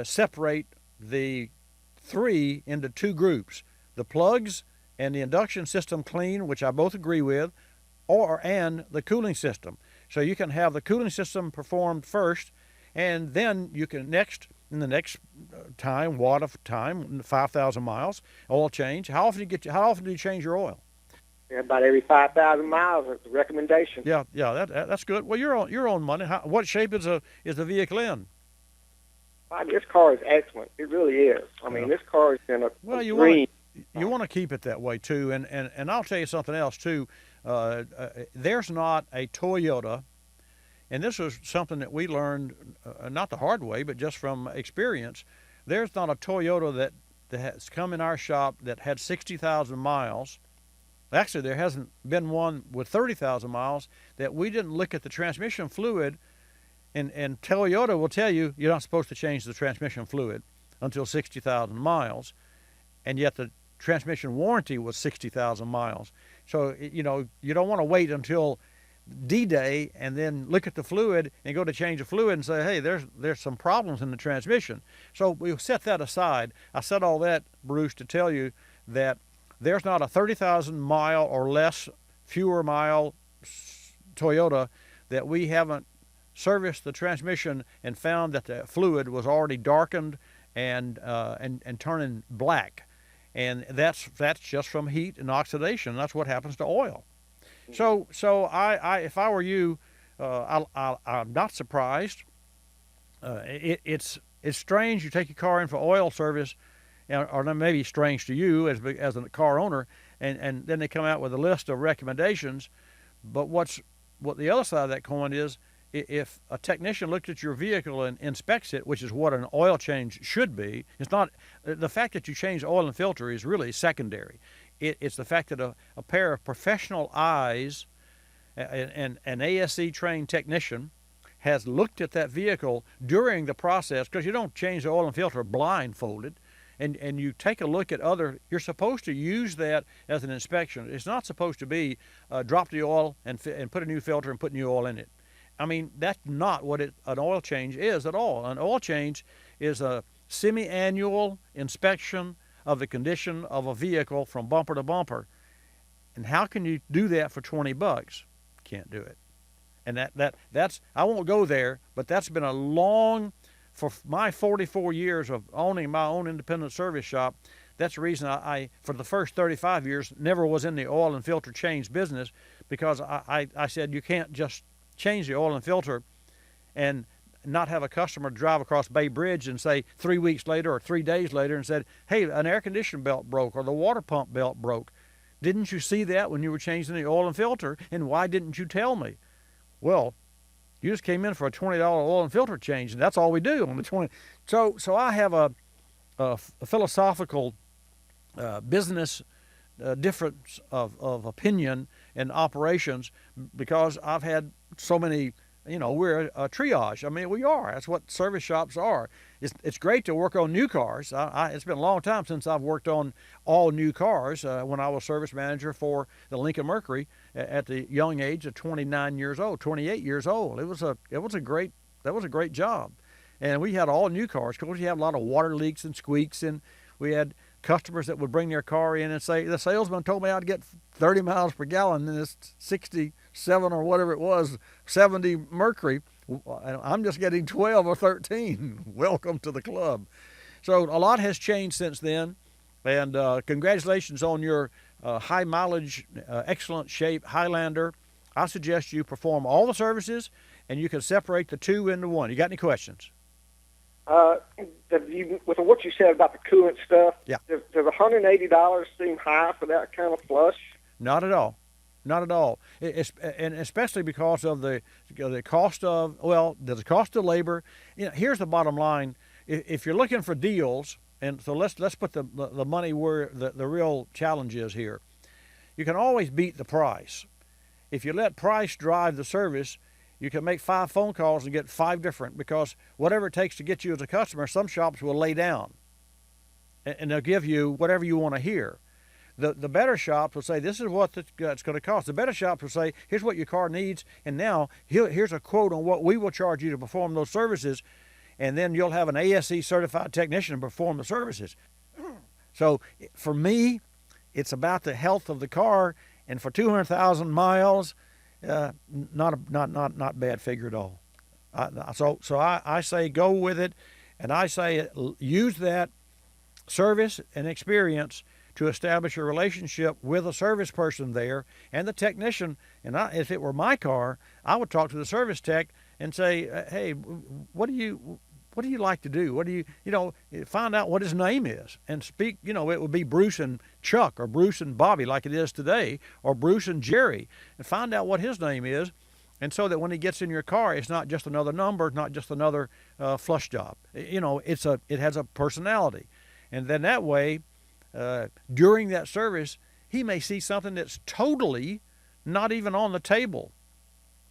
separate the three into two groups: the plugs and the induction system clean, which I both agree with, and the cooling system. So you can have the cooling system performed first, and then you can in the next time, 5,000 miles, oil change. How often do you change your oil? Yeah, about every 5,000 miles is the recommendation. Yeah, that's good. Well, you're on money. What shape is the vehicle in? Well, this car is excellent. It really is. I mean, this car is in a green. You want to keep it that way too, and I'll tell you something else too. There's not a Toyota, and this was something that we learned not the hard way, but just from experience. There's not a Toyota that has come in our shop that had 60,000 miles. Actually, there hasn't been one with 30,000 miles that we didn't look at the transmission fluid. And Toyota will tell you you're not supposed to change the transmission fluid until 60,000 miles, and yet the transmission warranty was 60,000 miles. So, you don't want to wait until D-Day and then look at the fluid and go to change the fluid and say, hey, there's some problems in the transmission. So we'll set that aside. I said all that, Bruce, to tell you that there's not a 30,000 mile or less, fewer mile Toyota that we haven't serviced the transmission and found that the fluid was already darkened and turning black, and that's just from heat and oxidation. That's what happens to oil. So I if I were you, I'm not surprised. It's strange you take your car in for oil service, or maybe strange to you as a car owner, and then they come out with a list of recommendations. But what the other side of that coin is, if a technician looked at your vehicle and inspects it, which is what an oil change should be, it's not the fact that you change oil and filter is really secondary. It's the fact that a pair of professional eyes, an ASE trained technician, has looked at that vehicle during the process, because you don't change the oil and filter blindfolded, and you take a look at you're supposed to use that as an inspection. It's not supposed to be drop the oil and put a new filter and put new oil in it. I mean, that's not what an oil change is at all. An oil change is a semi-annual inspection of the condition of a vehicle from bumper to bumper. And how can you do that for $20? Can't do it. And that's I won't go there, but that's been for my 44 years of owning my own independent service shop, that's the reason I for the first 35 years, never was in the oil and filter change business, because I said you can't just change the oil and filter and not have a customer drive across Bay Bridge and say 3 weeks later or 3 days later and said, hey, an air conditioning belt broke or the water pump belt broke. Didn't you see that when you were changing the oil and filter, and why didn't you tell me? Well, you just came in for a $20 oil and filter change, and that's all we do on the 20. So I have a philosophical business difference of opinion and operations, because I've had so many, we're a triage. I mean, we are. That's what service shops are. It's great to work on new cars. It's been a long time since I've worked on all new cars. When I was service manager for the Lincoln Mercury at the young age of 28 years old. It was a great job. And we had all new cars. Of course, you have a lot of water leaks and squeaks, and we had customers that would bring their car in and say, the salesman told me I'd get 30 miles per gallon in this 67 or whatever it was, 70 Mercury. I'm just getting 12 or 13. Welcome to the club. So a lot has changed since then, and congratulations on your high mileage, excellent shape Highlander. I suggest you perform all the services, and you can separate the two into one. You got any questions? With what you said about the coolant stuff, yeah. does $180 seem high for that kind of flush? Not at all. Not at all. And especially because of the cost of, the cost of labor. Here's the bottom line. If you're looking for deals, and so let's put the money where the real challenge is here. You can always beat the price. If you let price drive the service, you can make 5 phone calls and get 5 different, because whatever it takes to get you as a customer, some shops will lay down and they'll give you whatever you want to hear. The better shops will say, this is what it's going to cost. The better shops will say, here's what your car needs, and now here's a quote on what we will charge you to perform those services, and then you'll have an ASE certified technician to perform the services. So for me, it's about the health of the car, and for 200,000 miles, not bad figure at all. So I say go with it, and I say use that service and experience to establish a relationship with a service person there and the technician. And if it were my car, I would talk to the service tech and say, hey, what do you like to do? What do you find out what his name is and speak. It would be Bruce and Chuck, or Bruce and Bobby like it is today, or Bruce and Jerry, and find out what his name is. And so that when he gets in your car, it's not just another number, not just another flush job. It has a personality. And then that way, during that service, he may see something that's totally not even on the table.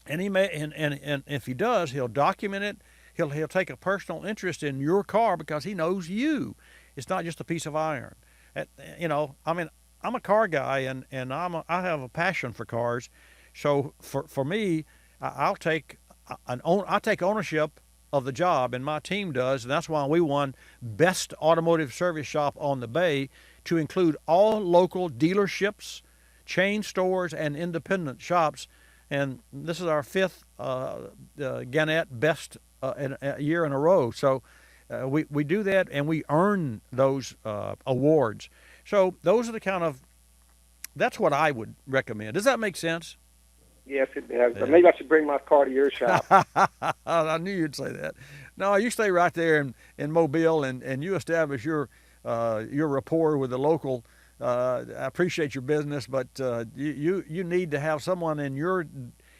And he may, and if he does, he'll document it. He'll take a personal interest in your car because he knows you. It's not just a piece of iron. I'm a car guy, and I have a passion for cars. So for me, I'll take ownership of the job, and my team does, and that's why we won Best Automotive Service Shop on the Bay, to include all local dealerships, chain stores, and independent shops. And this is our 5th Gannett Best year in a row. So we do that, and we earn those awards. So those are that's what I would recommend. Does that make sense? Yes, it does. Yeah. Maybe I should bring my car to your shop. I knew you'd say that. No, you stay right there in Mobile, and you establish your rapport with the local. I appreciate your business, but you need to have someone in your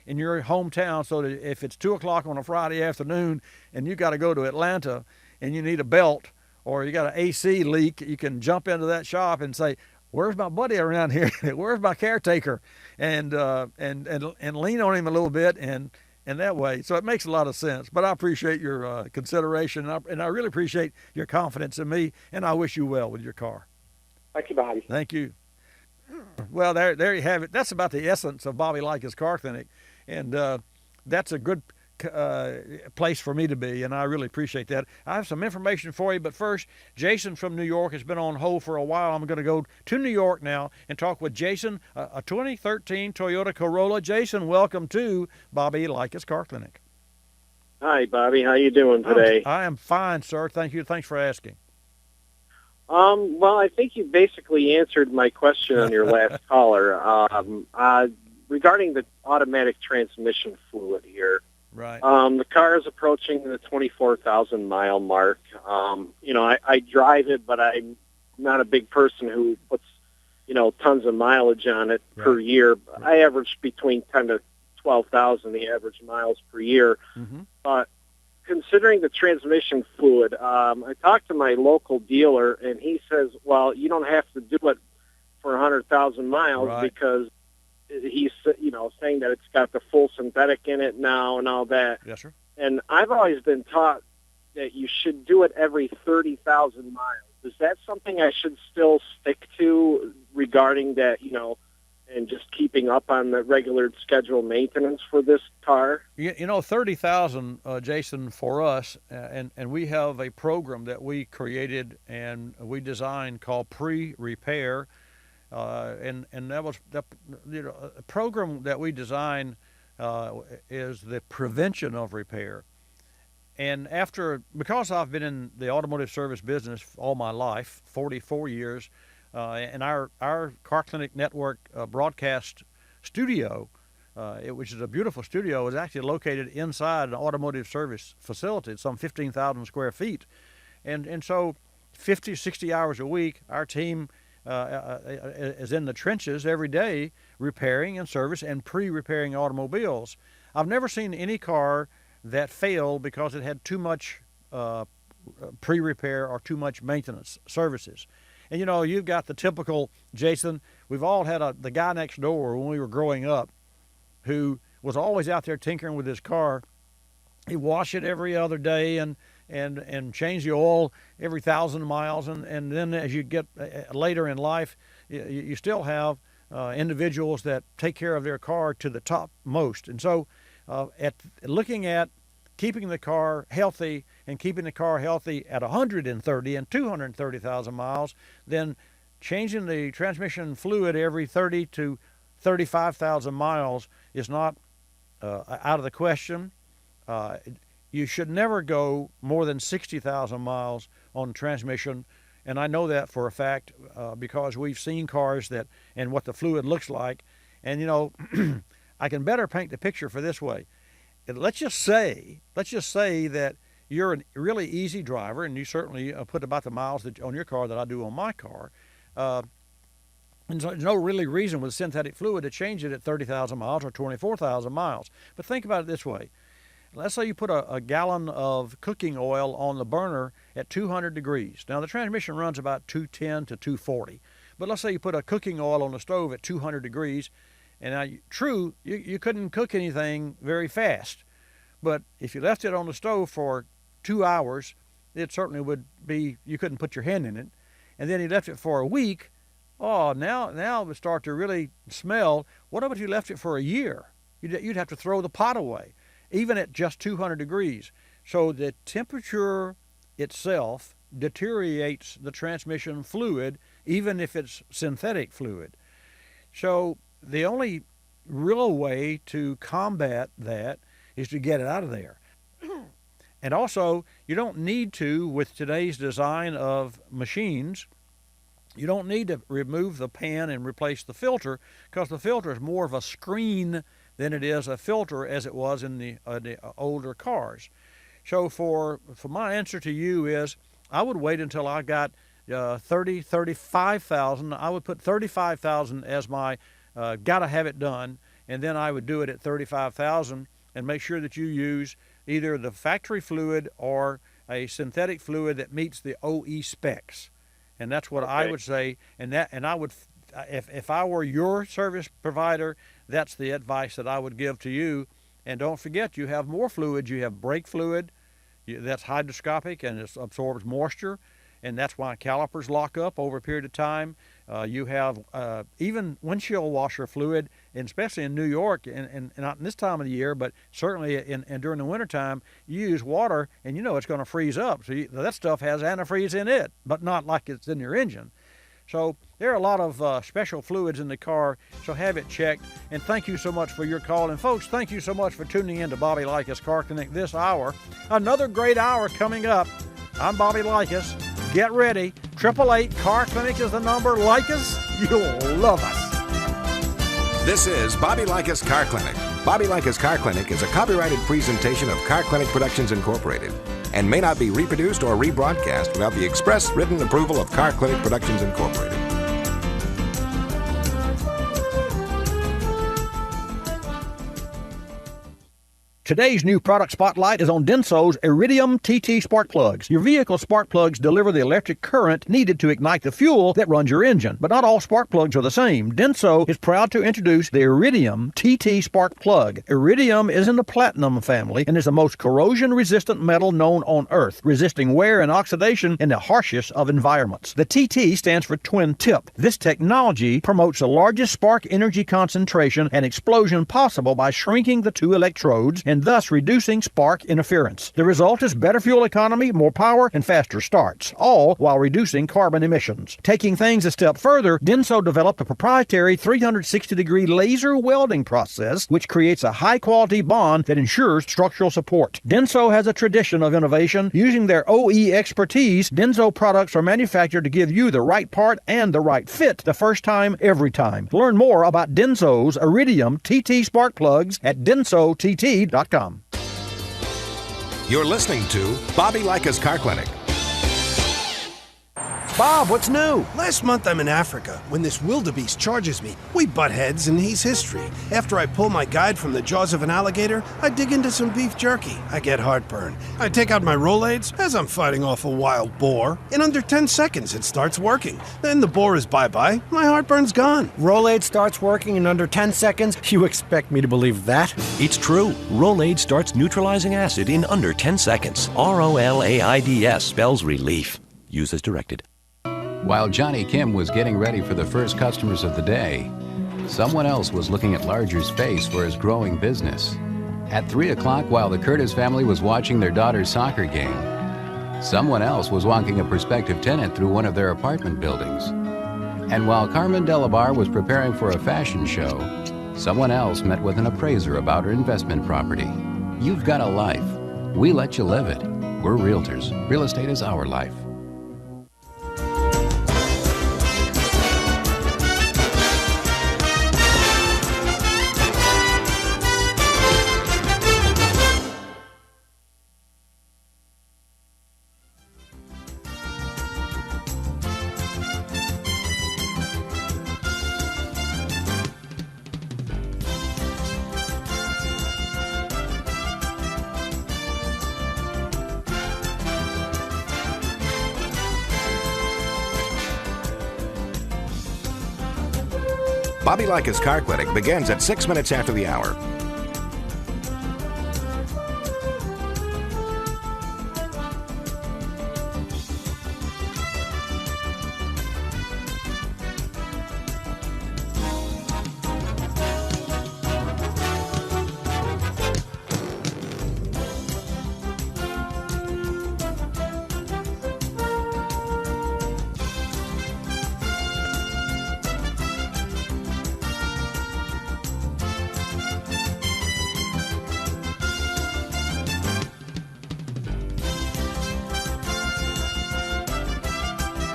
hometown, so that if it's 2:00 on a Friday afternoon and you got to go to Atlanta and you need a belt, or you got an AC leak, you can jump into that shop and say, where's my buddy around here? Where's my caretaker? And lean on him a little bit, and that way. So it makes a lot of sense. But I appreciate your consideration, and I really appreciate your confidence in me, and I wish you well with your car. Thank you, Bobby. Thank you. Well, there you have it. That's about the essence of Bobby Likis Car Clinic, and that's a good place for me to be, and I really appreciate that. I have some information for you, but first, Jason from New York has been on hold for a while. I'm going to go to New York now and talk with Jason, a 2013 Toyota Corolla. Jason, welcome to Bobby Likis Car Clinic. Hi, Bobby. How you doing today? I am fine, sir. Thank you. Thanks for asking. Well, I think you basically answered my question on your last caller regarding the automatic transmission fluid here. Right. The car is approaching the 24,000 mile mark. I drive it, but I'm not a big person who puts, tons of mileage on it per year. Right. I average between 10 to 12,000, the average miles per year. Mm-hmm. But considering the transmission fluid, I talked to my local dealer, and he says, well, you don't have to do it for 100,000 miles because he's, saying that it's got the full synthetic in it now and all that. Yes, sir. And I've always been taught that you should do it every 30,000 miles. Is that something I should still stick to regarding that, and just keeping up on the regular scheduled maintenance for this car? 30,000, Jason, for us, and we have a program that we created and we designed called Pre-Repair. And that was a program that we designed is the prevention of repair. And because I've been in the automotive service business all my life, 44 years, and our Car Clinic Network broadcast studio, which is a beautiful studio, is actually located inside an automotive service facility. It's some 15,000 square feet. And so 50, 60 hours a week, our team is in the trenches every day repairing and service and pre-repairing automobiles. I've never seen any car that failed because it had too much pre-repair or too much maintenance services. And you've got the typical, Jason, we've all had the guy next door when we were growing up who was always out there tinkering with his car. He'd wash it every other day and change the oil every 1,000 miles. And then as you get later in life, you still have individuals that take care of their car to the topmost. And so looking at keeping the car healthy and keeping the car healthy at 130 and 230,000 miles, then changing the transmission fluid every 30 to 35,000 miles is not out of the question. You should never go more than 60,000 miles on transmission, and I know that for a fact because we've seen cars and what the fluid looks like. And I can better paint the picture for this way. Let's just say that you're a really easy driver, and you certainly put about the miles on your car that I do on my car. And so there's no really reason with synthetic fluid to change it at 30,000 miles or 24,000 miles. But think about it this way. Let's say you put a gallon of cooking oil on the burner at 200 degrees. Now, the transmission runs about 210 to 240. But let's say you put a cooking oil on the stove at 200 degrees. And now, true, you couldn't cook anything very fast. But if you left it on the stove for 2 hours, it certainly would be, you couldn't put your hand in it. And then you left it for a week. Oh, now it would start to really smell. What if you left it for a year? You'd have to throw the pot away, even at just 200 degrees. So the temperature itself deteriorates the transmission fluid, even if it's synthetic fluid. So the only real way to combat that is to get it out of there. And also, you don't need to, with today's design of machines, you don't need to remove the pan and replace the filter, because the filter is more of a screen than it is a filter as it was in the older cars. So for my answer to you is, I would wait until I got 35,000. I would put 35,000 as my gotta have it done, and then I would do it at 35,000 and make sure that you use either the factory fluid or a synthetic fluid that meets the OE specs. And that's what I would say. And I would, if I were your service provider, that's the advice that I would give to you. And don't forget, you have more fluids. You have brake fluid that's hydroscopic and it absorbs moisture, and that's why calipers lock up over a period of time. You have even windshield washer fluid, and especially in New York, and not in this time of the year, but certainly during the wintertime, you use water, and it's going to freeze up. So that stuff has antifreeze in it, but not like it's in your engine. So there are a lot of special fluids in the car, so have it checked. And thank you so much for your call. And folks, thank you so much for tuning in to Bobby Likis Car Clinic this hour. Another great hour coming up. I'm Bobby Likis. Get ready. 888 Car Clinic is the number. Like us, you'll love us. This is Bobby Likis Car Clinic. Bobby Likis Car Clinic is a copyrighted presentation of Car Clinic Productions Incorporated and may not be reproduced or rebroadcast without the express written approval of Car Clinic Productions Incorporated. Today's new product spotlight is on Denso's Iridium TT spark plugs. Your vehicle spark plugs deliver the electric current needed to ignite the fuel that runs your engine. But not all spark plugs are the same. Denso is proud to introduce the Iridium TT spark plug. Iridium is in the platinum family and is the most corrosion-resistant metal known on Earth, resisting wear and oxidation in the harshest of environments. The TT stands for twin tip. This technology promotes the largest spark energy concentration and explosion possible by shrinking the two electrodes and and thus reducing spark interference. The result is better fuel economy, more power, and faster starts, all while reducing carbon emissions. Taking things a step further, Denso developed a proprietary 360-degree laser welding process which creates a high-quality bond that ensures structural support. Denso has a tradition of innovation. Using their OE expertise, Denso products are manufactured to give you the right part and the right fit the first time, every time. Learn more about Denso's Iridium TT spark plugs at densott.com. You're listening to Bobby Likis Car Clinic. Bob, what's new? Last month I'm in Africa. When this wildebeest charges me, we butt heads and he's history. After I pull my guide from the jaws of an alligator, I dig into some beef jerky. I get heartburn. I take out my Rolaids as I'm fighting off a wild boar. In under 10 seconds it starts working. Then the boar is bye-bye. My heartburn's gone. Rolade starts working in under 10 seconds? You expect me to believe that? It's true. Rolade starts neutralizing acid in under 10 seconds. ROLAIDS spells relief. Use as directed. While Johnny Kim was getting ready for the first customers of the day, someone else was looking at Larger's face for his growing business. At 3 o'clock, while the Curtis family was watching their daughter's soccer game, someone else was walking a prospective tenant through one of their apartment buildings. And while Carmen Delabar was preparing for a fashion show, someone else met with an appraiser about her investment property. You've got a life. We let you live it. We're realtors. Real estate is our life. Bobby Likis Car Clinic begins at 6 minutes after the hour.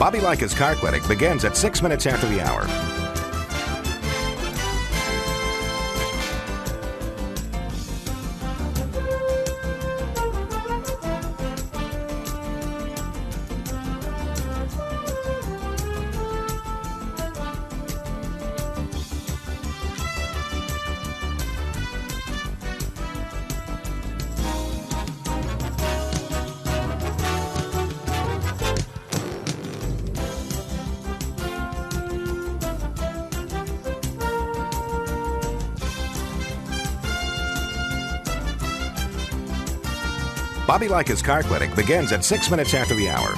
Bobby Likis Car Clinic begins at 6 minutes after the hour. Bobby Likis Car Clinic begins at 6 minutes after the hour.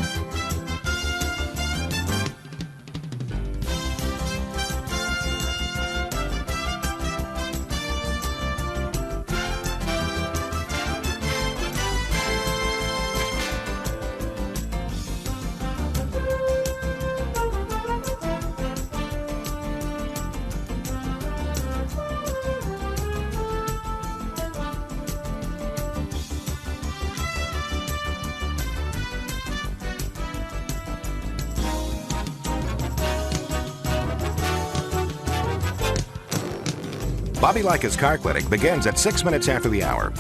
Bobby Likis Car Clinic begins at 6 minutes after the hour.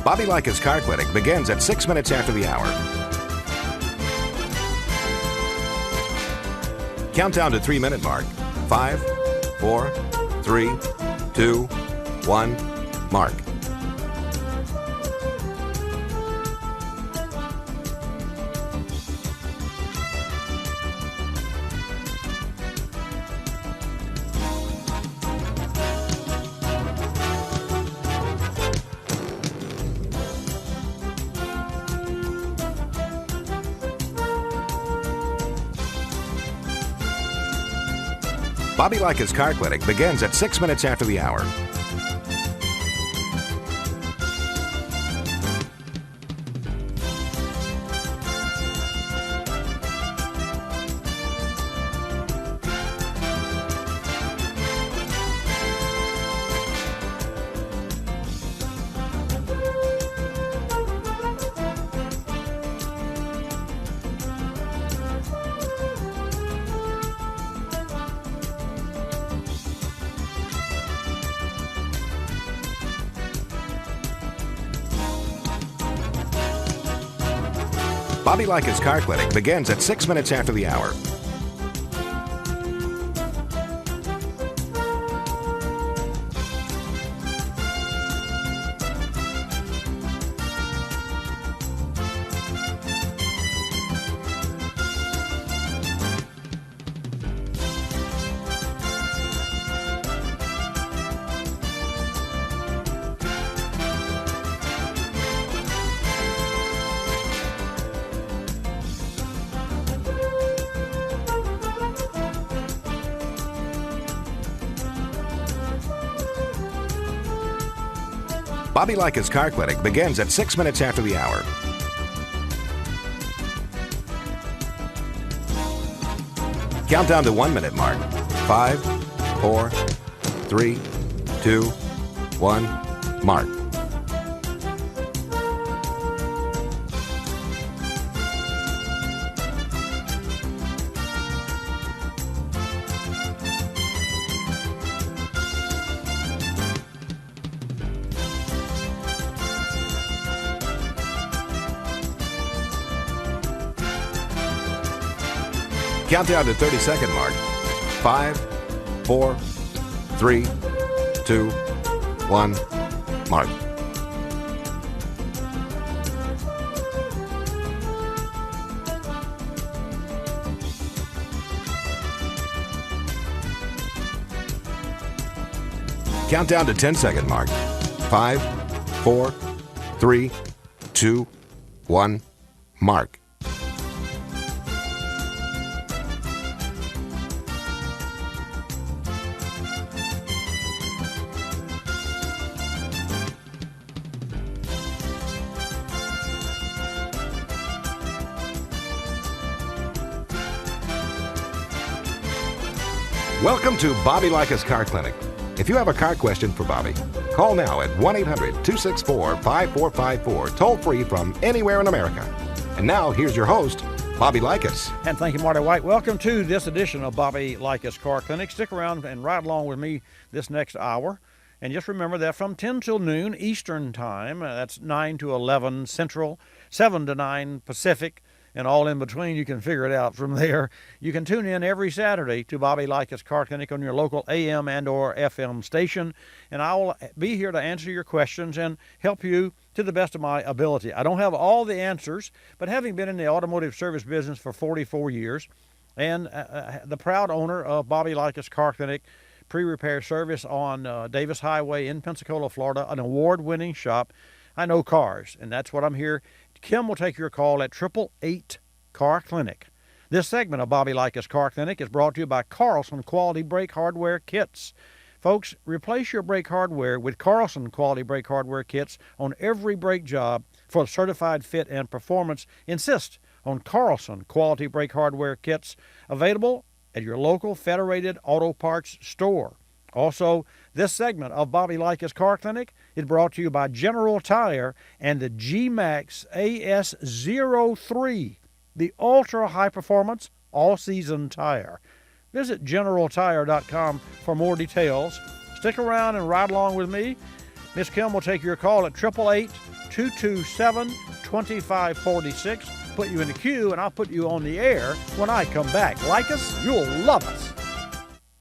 Bobby Likis Car Clinic begins at 6 minutes after the hour. Countdown to 3-minute mark. 5, 4, 3, 2, 1, mark. Bobby Likis Car Clinic begins at 6 minutes after the hour. Bobby Likis Car Clinic begins at 6 minutes after the hour. Bobby Likis Car Clinic begins at 6 minutes after the hour. Countdown to 1 minute mark. 5, 4, 3, 2, 1, mark. Countdown to 30-second mark. 5, 4, 3, 2, 1, mark. Countdown to 10-second mark. 5, 4, 3, 2, 1, mark. Welcome to Bobby Likis Car Clinic. If you have a car question for Bobby, call now at 1-800-264-5454, toll free from anywhere in America. And now, here's your host, Bobby Likis. And thank you, Marty White. Welcome to this edition of Bobby Likis Car Clinic. Stick around and ride along with me this next hour. And just remember that from 10 till noon Eastern Time, that's 9 to 11 Central, 7 to 9 Pacific, and all in between, you can figure it out from there. You can tune in every Saturday to Bobby Likis Car Clinic on your local AM and or FM station, and I will be here to answer your questions and help you to the best of my ability. I don't have all the answers, but having been in the automotive service business for 44 years and the proud owner of Bobby Likis Car Clinic, pre-repair service on Davis Highway in Pensacola, Florida, an award-winning shop, I know cars, and that's what I'm here. Kim will take your call at 888 Car Clinic. This segment of Bobby Likis Car Clinic is brought to you by Carlson Quality Brake Hardware Kits. Folks, replace your brake hardware with Carlson Quality Brake Hardware Kits on every brake job for certified fit and performance. Insist on Carlson Quality Brake Hardware Kits, available at your local Federated Auto Parts store. Also, this segment of Bobby Likis Car Clinic is brought to you by General Tire and the G-Max AS03, the ultra-high-performance all-season tire. Visit GeneralTire.com for more details. Stick around and ride along with me. Miss Kim will take your call at 888-227-2546. Put you in the queue, and I'll put you on the air when I come back. Like us, you'll love us.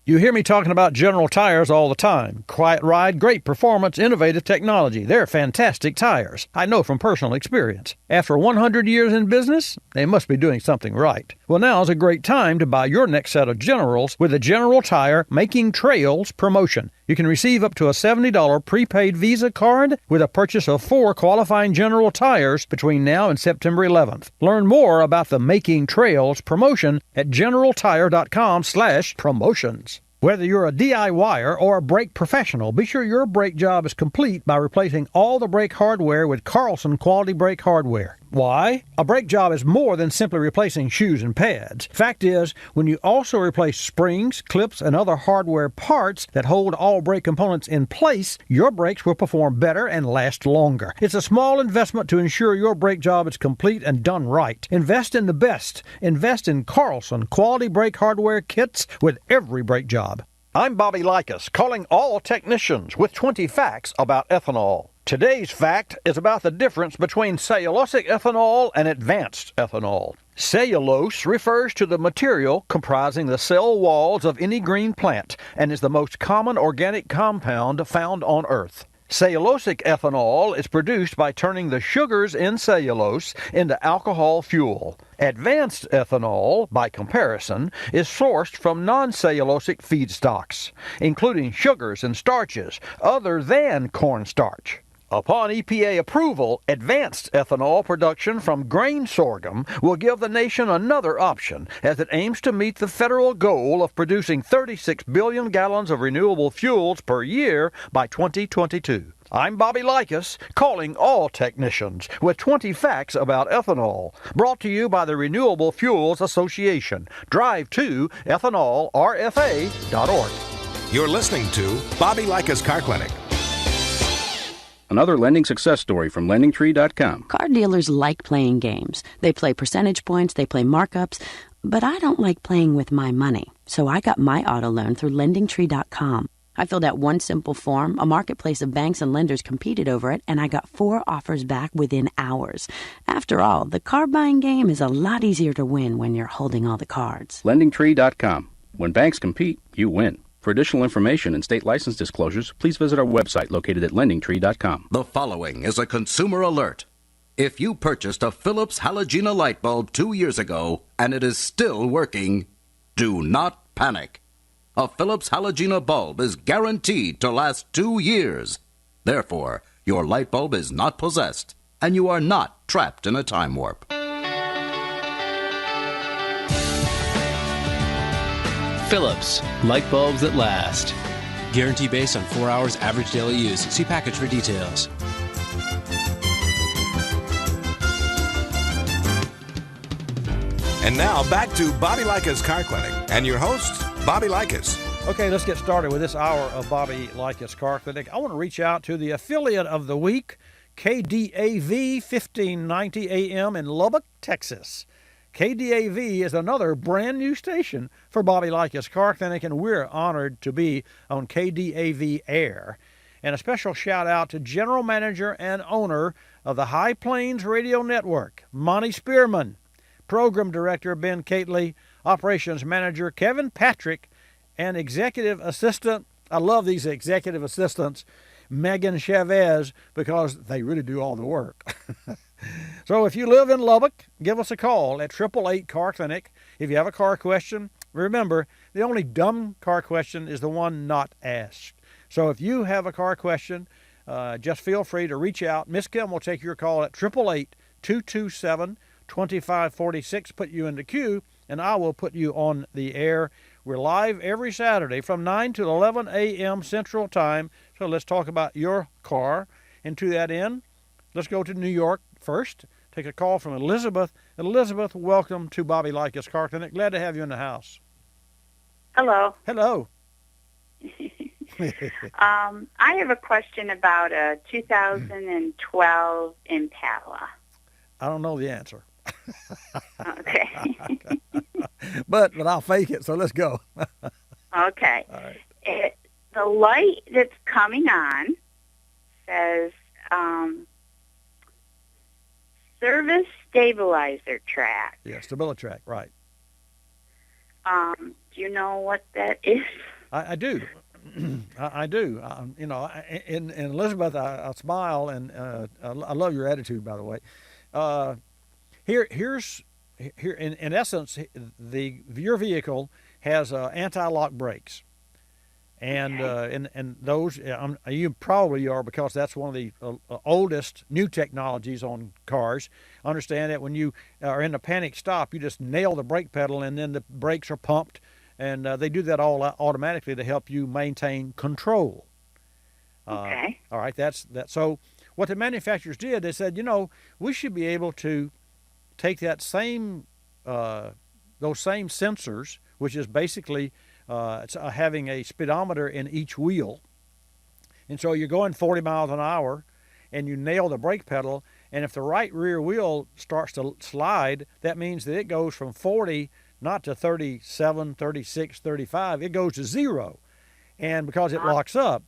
You hear me talking about General Tires all the time. Quiet ride, great performance, innovative technology. They're fantastic tires. I know from personal experience. After 100 years in business, they must be doing something right. Well, now's a great time to buy your next set of Generals with a General Tire Making Trails promotion. You can receive up to a $70 prepaid Visa card with a purchase of 4 qualifying General tires between now and September 11th. Learn more about the Making Trails promotion at GeneralTire.com/promotions. Whether you're a DIYer or a brake professional, be sure your brake job is complete by replacing all the brake hardware with Carlson quality brake hardware. Why? A brake job is more than simply replacing shoes and pads. Fact is, when you also replace springs, clips, and other hardware parts that hold all brake components in place, your brakes will perform better and last longer. It's a small investment to ensure your brake job is complete and done right. Invest in the best. Invest in Carlson quality brake hardware kits with every brake job. I'm Bobby Likis, calling all technicians with 20 facts about ethanol. Today's fact is about the difference between cellulosic ethanol and advanced ethanol. Cellulose refers to the material comprising the cell walls of any green plant and is the most common organic compound found on Earth. Cellulosic ethanol is produced by turning the sugars in cellulose into alcohol fuel. Advanced ethanol, by comparison, is sourced from non-cellulosic feedstocks, including sugars and starches other than cornstarch. Upon EPA approval, advanced ethanol production from grain sorghum will give the nation another option as it aims to meet the federal goal of producing 36 billion gallons of renewable fuels per year by 2022. I'm Bobby Likis, calling all technicians with 20 facts about ethanol. Brought to you by the Renewable Fuels Association. Drive to ethanolrfa.org. You're listening to Bobby Likis Car Clinic. Another lending success story from LendingTree.com. Car dealers like playing games. They play percentage points, they play markups, but I don't like playing with my money. So I got my auto loan through LendingTree.com. I filled out one simple form, a marketplace of banks and lenders competed over it, and I got 4 offers back within hours. After all, the car buying game is a lot easier to win when you're holding all the cards. LendingTree.com. When banks compete, you win. For additional information and state license disclosures, please visit our website located at LendingTree.com. The following is a consumer alert. If you purchased a Philips Halogena light bulb 2 years ago and it is still working, do not panic. A Philips Halogena bulb is guaranteed to last 2 years. Therefore, your light bulb is not possessed and you are not trapped in a time warp. Philips, light bulbs that last. Guarantee based on 4 hours average daily use. See package for details. And now back to Bobby Likis Car Clinic and your host, Bobby Likis. Okay, let's get started with this hour of Bobby Likis Car Clinic. I want to reach out to the affiliate of the week, KDAV 1590 AM in Lubbock, Texas. KDAV is another brand new station for Bobby Likis Car Clinic, and we're honored to be on KDAV Air. And a special shout out to General Manager and owner of the High Plains Radio Network, Monty Spearman, Program Director Ben Cately, Operations Manager Kevin Patrick, and Executive Assistant, I love these executive assistants, Megan Chavez, because they really do all the work. So if you live in Lubbock, give us a call at 888 Car Clinic. If you have a car question, remember, the only dumb car question is the one not asked. So if you have a car question, just feel free to reach out. Miss Kim will take your call at 888-227-2546, put you in the queue, and I will put you on the air. We're live every Saturday from 9 to 11 a.m. Central Time. So let's talk about your car. And to that end, let's go to New York first. Take a call from Elizabeth. Elizabeth, welcome to Bobby Likis Car Clinic. Glad to have you in the house. Hello. Hello. I have a question about a 2012 Impala. I don't know the answer. Okay. but I'll fake it, so let's go. Okay. All right. The light that's coming on says service stabilizer track. Yeah, stability track, right. Do you know what that is? I do. I do. You know, in Elizabeth, I smile, and I love your attitude, by the way. Here in essence, your vehicle has anti-lock brakes, and okay. And those you probably are, because that's one of the oldest new technologies on cars. Understand that when you are in a panic stop, you just nail the brake pedal, and then the brakes are pumped, and they do that all automatically to help you maintain control. Okay. All right, that's that. So what the manufacturers did, they said, we should be able to take that same those same sensors, which is basically having a speedometer in each wheel. And so you're going 40 miles an hour, and you nail the brake pedal, and if the right rear wheel starts to slide, that means that it goes from 40 not to 37, 36, 35, it goes to 0, and because it locks up.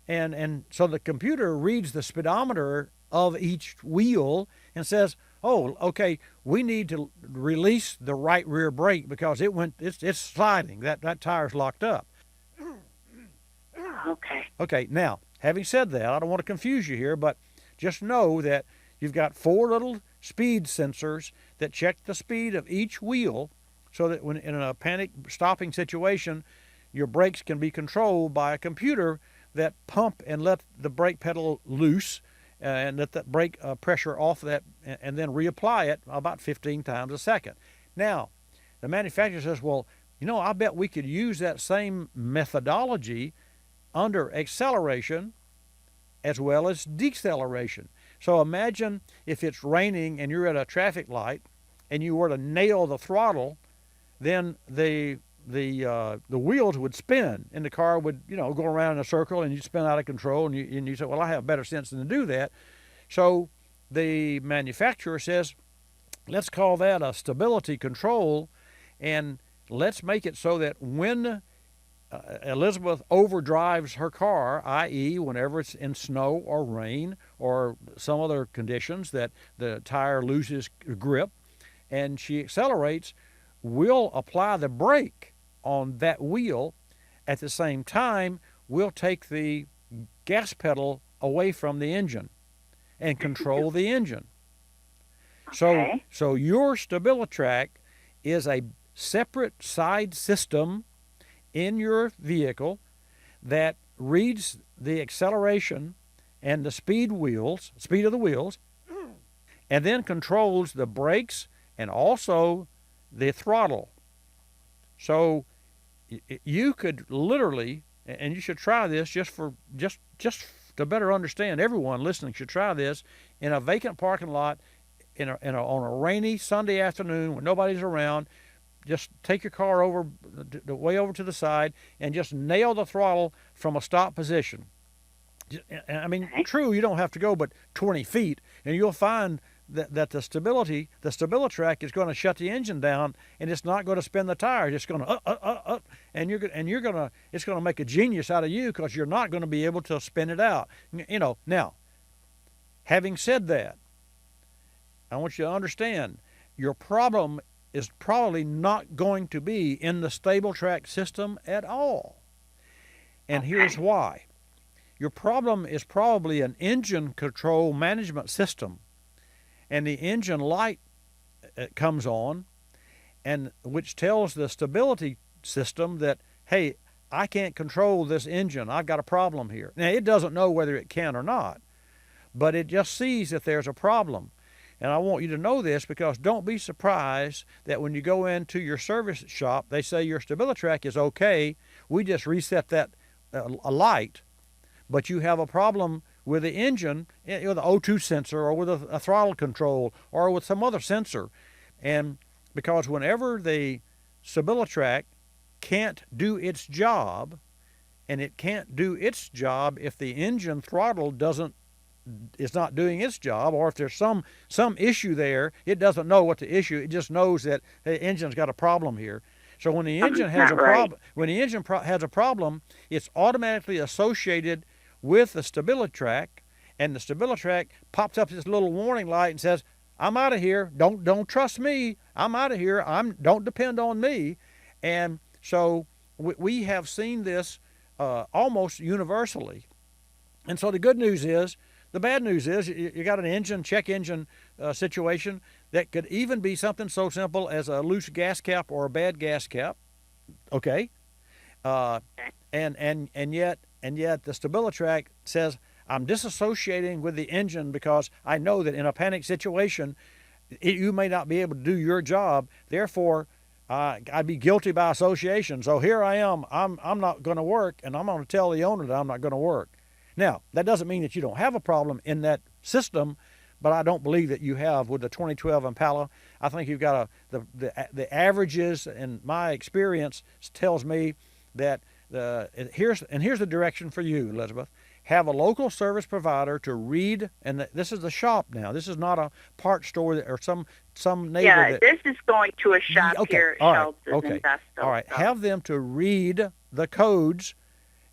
And so the computer reads the speedometer of each wheel and says, oh, okay, we need to release the right rear brake because it's sliding. That tire's locked up. Okay. Okay, now, having said that, I don't want to confuse you here, but just know that you've got 4 little speed sensors that check the speed of each wheel so that when in a panic stopping situation, your brakes can be controlled by a computer that pump and let the brake pedal loose and let that brake pressure off that and then reapply it about 15 times a second. Now, the manufacturer says, well, I bet we could use that same methodology under acceleration as well as deceleration. So imagine if it's raining and you're at a traffic light and you were to nail the throttle, then the wheels would spin and the car would go around in a circle and you'd spin out of control, and you say, well, I have better sense than to do that. So the manufacturer says, let's call that a stability control, and let's make it so that when Elizabeth overdrives her car, i.e. whenever it's in snow or rain or some other conditions that the tire loses grip and she accelerates, we'll apply the brake on that wheel. At the same time, we'll take the gas pedal away from the engine and control the engine. Okay. So your StabiliTrak is a separate side system in your vehicle that reads the acceleration and the speed of the wheels, and then controls the brakes and also the throttle. So you could literally, and you should try this just to better understand. Everyone listening should try this in a vacant parking lot on a rainy Sunday afternoon when nobody's around. Just take your car way over to the side and just nail the throttle from a stop position. I mean, true, you don't have to go but 20 feet, and you'll find that the StabiliTrak is going to shut the engine down, and it's not going to spin the tires. It's going to and it's going to make a genius out of you because you're not going to be able to spin it out. Now, having said that, I want you to understand your problem is probably not going to be in the StabiliTrak system at all. And here's why. Your problem is probably an engine control management system, and the engine light comes on, and which tells the stability system that, hey, I can't control this engine. I've got a problem here. Now, it doesn't know whether it can or not, but it just sees that there's a problem. And I want you to know this because don't be surprised that when you go into your service shop, they say your StabiliTrak is okay. We just reset that a light, but you have a problem with the engine, with the O2 sensor or with a throttle control or with some other sensor. And because whenever the StabiliTrak can't do its job, and it can't do its job if the engine throttle is not doing its job, or if there's some issue there, it doesn't know what the issue. It just knows that the engine's got a problem here. So when the engine has a problem, has a problem, it's automatically associated with the StabiliTrak, and the StabiliTrak pops up this little warning light and says, "I'm out of here. Don't trust me. I'm out of here. Don't depend on me." And so we have seen this almost universally. And so the good news is. The bad news is you got an check engine situation that could even be something so simple as a loose gas cap or a bad gas cap, okay? And yet the StabiliTrak says, I'm disassociating with the engine because I know that in a panic situation, you may not be able to do your job. Therefore, I'd be guilty by association. So here I am. I'm not going to work, and I'm going to tell the owner that I'm not going to work. Now, that doesn't mean that you don't have a problem in that system, but I don't believe that you have with the 2012 Impala. I think you've got the averages, and my experience tells me that here's the direction for you, Elizabeth. Have a local service provider to read, and this is the shop now. This is not a parts store or some neighbor. Yeah, this is going to a shop here at Schultz's in Vestal. All right, have them to read the codes,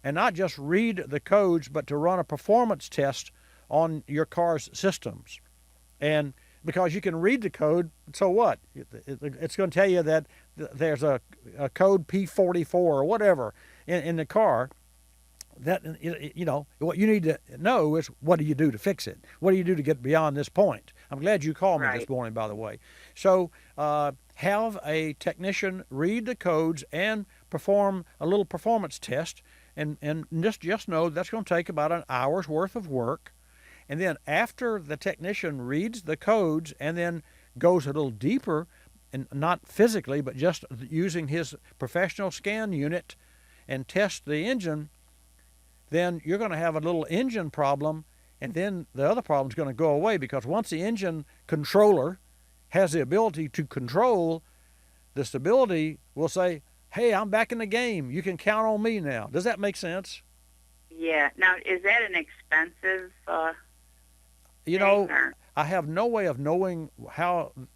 and not just read the codes, but to run a performance test on your car's systems. And because you can read the code, so what? It's going to tell you that there's a code P44 or whatever in the car. That, you know, what you need to know is, what do you do to fix it? What do you do to get beyond this point? I'm glad you called me this morning, by the way. So have a technician read the codes and perform a little performance test, and just know that's going to take about an hour's worth of work. And then after the technician reads the codes and then goes a little deeper, and not physically, but just using his professional scan unit and test the engine, then you're going to have a little engine problem, and then the other problem is going to go away, because once the engine controller has the ability to control, the stability will say, hey, I'm back in the game. You can count on me now. Does that make sense? Yeah. Now, is that an expensive You know, I have no way of knowing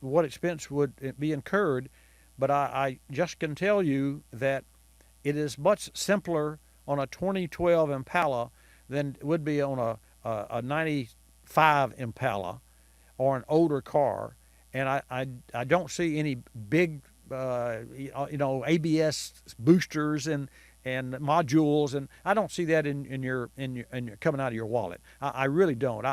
what expense would be incurred, but I just can tell you that it is much simpler on a 2012 Impala than it would be on a 95 Impala or an older car. And I don't see any big, ABS boosters and modules, and I don't see that in your coming out of your wallet. I really don't.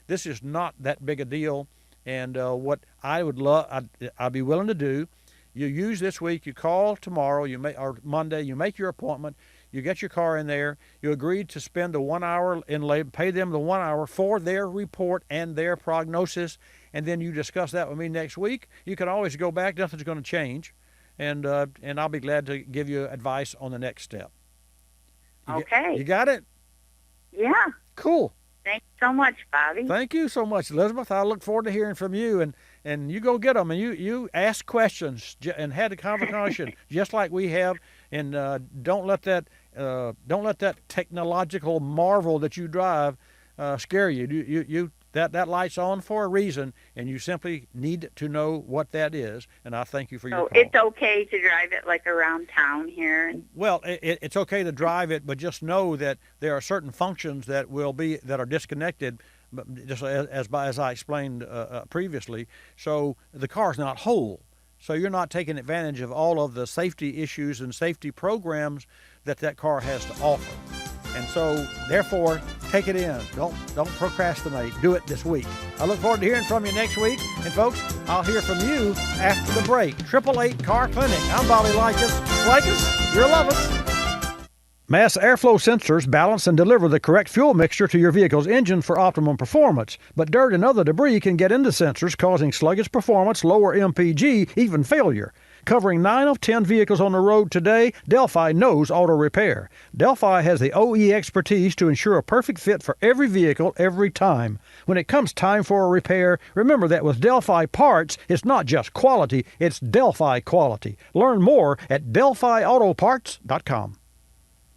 This is not that big a deal. And what I would love, I'd be willing to do, you use this week, you call tomorrow, or Monday, you make your appointment, you get your car in there, you agree to spend the 1 hour in labor, pay them the 1 hour for their report and their prognosis, and then you discuss that with me next week. You can always go back, nothing's going to change, and I'll be glad to give you advice on the next step. You got it? Yeah. Cool. Thanks so much, Bobby. Thank you so much, Elizabeth. I look forward to hearing from you, and you go get them, and you ask questions and had a conversation just like we have, and don't let that technological marvel that you drive scare you. That light's on for a reason, and you simply need to know what that is. And I thank you for your call. So it's okay to drive it like around town here? Well, it's okay to drive it, but just know that there are certain functions that are disconnected, just as I explained previously. So the car's not whole. So you're not taking advantage of all of the safety issues and safety programs that car has to offer. And so, therefore, take it in. Don't procrastinate. Do it this week. I look forward to hearing from you next week. And, folks, I'll hear from you after the break. 888 Car Clinic. I'm Bobby Likis. Likis, you'll love us. Mass airflow sensors balance and deliver the correct fuel mixture to your vehicle's engine for optimum performance. But dirt and other debris can get into sensors, causing sluggish performance, lower MPG, even failure. Covering 9 of 10 vehicles on the road today, Delphi knows auto repair. Delphi has the OE expertise to ensure a perfect fit for every vehicle every time. When it comes time for a repair, remember that with Delphi parts, it's not just quality, it's Delphi quality. Learn more at DelphiAutoparts.com.